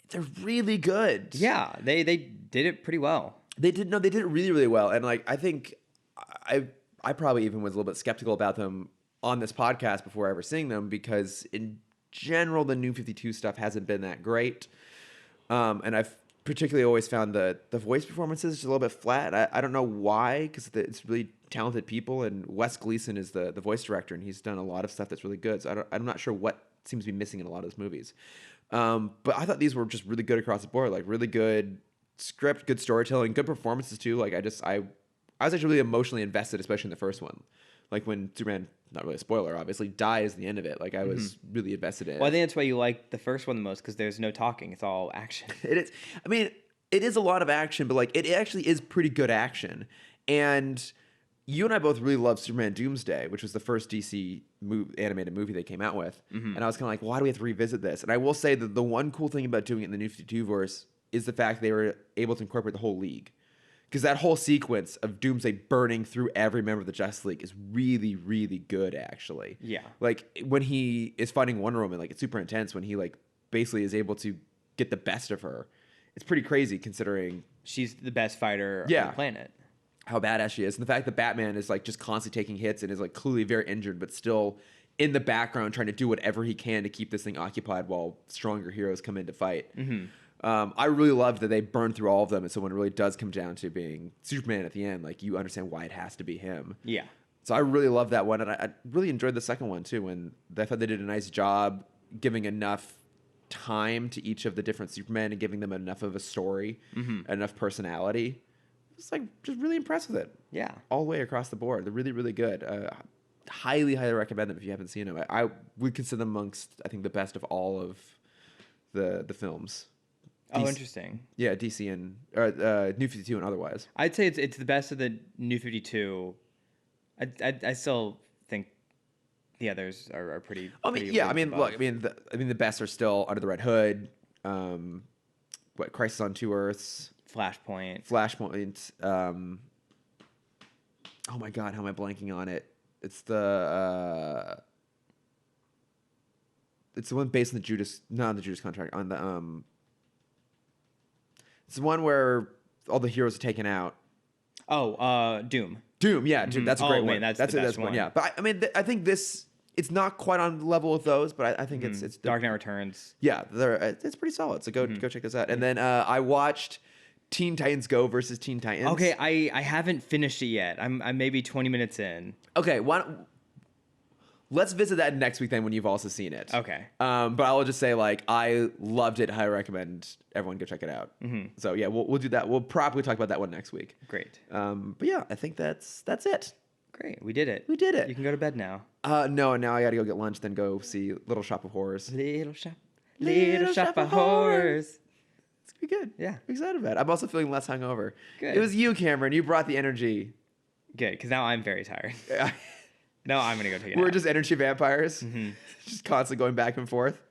They're really good. Yeah, they did it pretty well. They did it really, really well. And like I think I probably even was a little bit skeptical about them on this podcast before ever seeing them, because in general the New 52 stuff hasn't been that great. And I've particularly always found the voice performances just a little bit flat. I don't know why, because it's really talented people, and Wes Gleason is the voice director, and he's done a lot of stuff that's really good. So I'm not sure what seems to be missing in a lot of those movies. But I thought these were just really good across the board, like really good script, good storytelling, good performances too. Like I was actually really emotionally invested, especially in the first one. Like when Superman, not really a spoiler, obviously, dies at the end of it. Like I was really invested in it. Well, I think that's why you like the first one the most, because there's no talking. It's all action. It is. I mean, it is a lot of action, but like it actually is pretty good action. And you and I both really loved Superman Doomsday, which was the first DC animated movie they came out with. Mm-hmm. And I was kind of like, why do we have to revisit this? And I will say that the one cool thing about doing it in the New 52 verse is the fact they were able to incorporate the whole League. Because that whole sequence of Doomsday burning through every member of the Justice League is really, really good, actually. Yeah. Like, when he is fighting Wonder Woman, like, it's super intense when he, like, basically is able to get the best of her. It's pretty crazy, considering... She's the best fighter on the planet. How badass she is. And the fact that Batman is, like, just constantly taking hits and is, like, clearly very injured, but still in the background trying to do whatever he can to keep this thing occupied while stronger heroes come in to fight. Mm-hmm. I really love that they burn through all of them, and so when it really does come down to being Superman at the end, like, you understand why it has to be him. Yeah. So I really love that one, and I really enjoyed the second one too. And I thought they did a nice job giving enough time to each of the different Supermen and giving them enough of a story, enough personality. It's like just really impressed with it. Yeah, all the way across the board. They're really, really good. Highly, highly recommend them if you haven't seen them. I would consider them amongst, I think, the best of all of the films. Oh, interesting. Yeah, DC and New 52 and otherwise. I'd say it's the best of the New 52. I still think the others are pretty. I mean, yeah. I mean, look. I mean, the best are still Under the Red Hood. Crisis on Two Earths. Flashpoint. Oh my God, how am I blanking on it? It's the one based on the Judas Contract, on the it's the one where all the heroes are taken out. Oh, Doom. Doom, yeah, Doom. That's a great one. That's the best one. Yeah, but I mean, I think this, it's not quite on the level with those, but I think it's Dark Knight Returns. Yeah, it's pretty solid. So go check this out. And then I watched Teen Titans Go versus Teen Titans. Okay, I haven't finished it yet. I'm maybe 20 minutes in. Okay, let's visit that next week then when you've also seen it. Okay. But I'll just say, like, I loved it. Highly recommend everyone go check it out. Mm-hmm. So yeah, we'll do that. We'll probably talk about that one next week. Great. But yeah, I think that's it. Great. We did it. We did it. You can go to bed now. No, now I got to go get lunch, then go see Little Shop of Horrors. Little Shop of Horrors. It's gonna be good. Yeah. I'm excited about it. I'm also feeling less hungover. Good. It was you, Cameron. You brought the energy. Good, because now I'm very tired. No, I'm going to go take it We're out. just energy vampires. Mm-hmm. Just constantly going back and forth.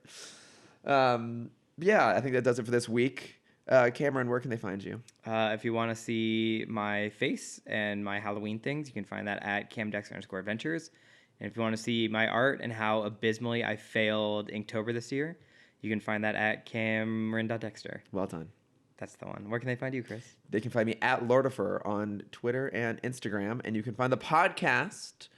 Yeah, I think that does it for this week. Cameron, where can they find you? If you want to see my face and my Halloween things, you can find that at camdex_adventures. And if you want to see my art and how abysmally I failed Inktober this year, you can find that at Cameron.Dexter. Well done. That's the one. Where can they find you, Chris? They can find me at Lordifer on Twitter and Instagram. And you can find the podcast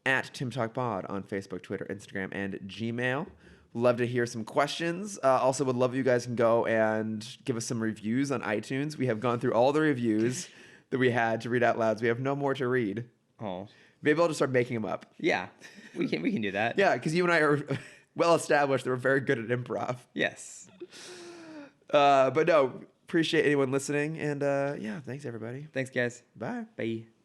at Timm Talk Pod on Facebook, Twitter, Instagram, and Gmail. Love to hear some questions. Also would love if you guys can go and give us some reviews on iTunes. We have gone through all the reviews that we had to read out loud. So we have no more to read. Oh. Maybe I'll just start making them up. Yeah, we can do that. Yeah, because you and I are well established that we're very good at improv. Yes. But no, appreciate anyone listening. And yeah, thanks everybody. Thanks, guys. Bye. Bye.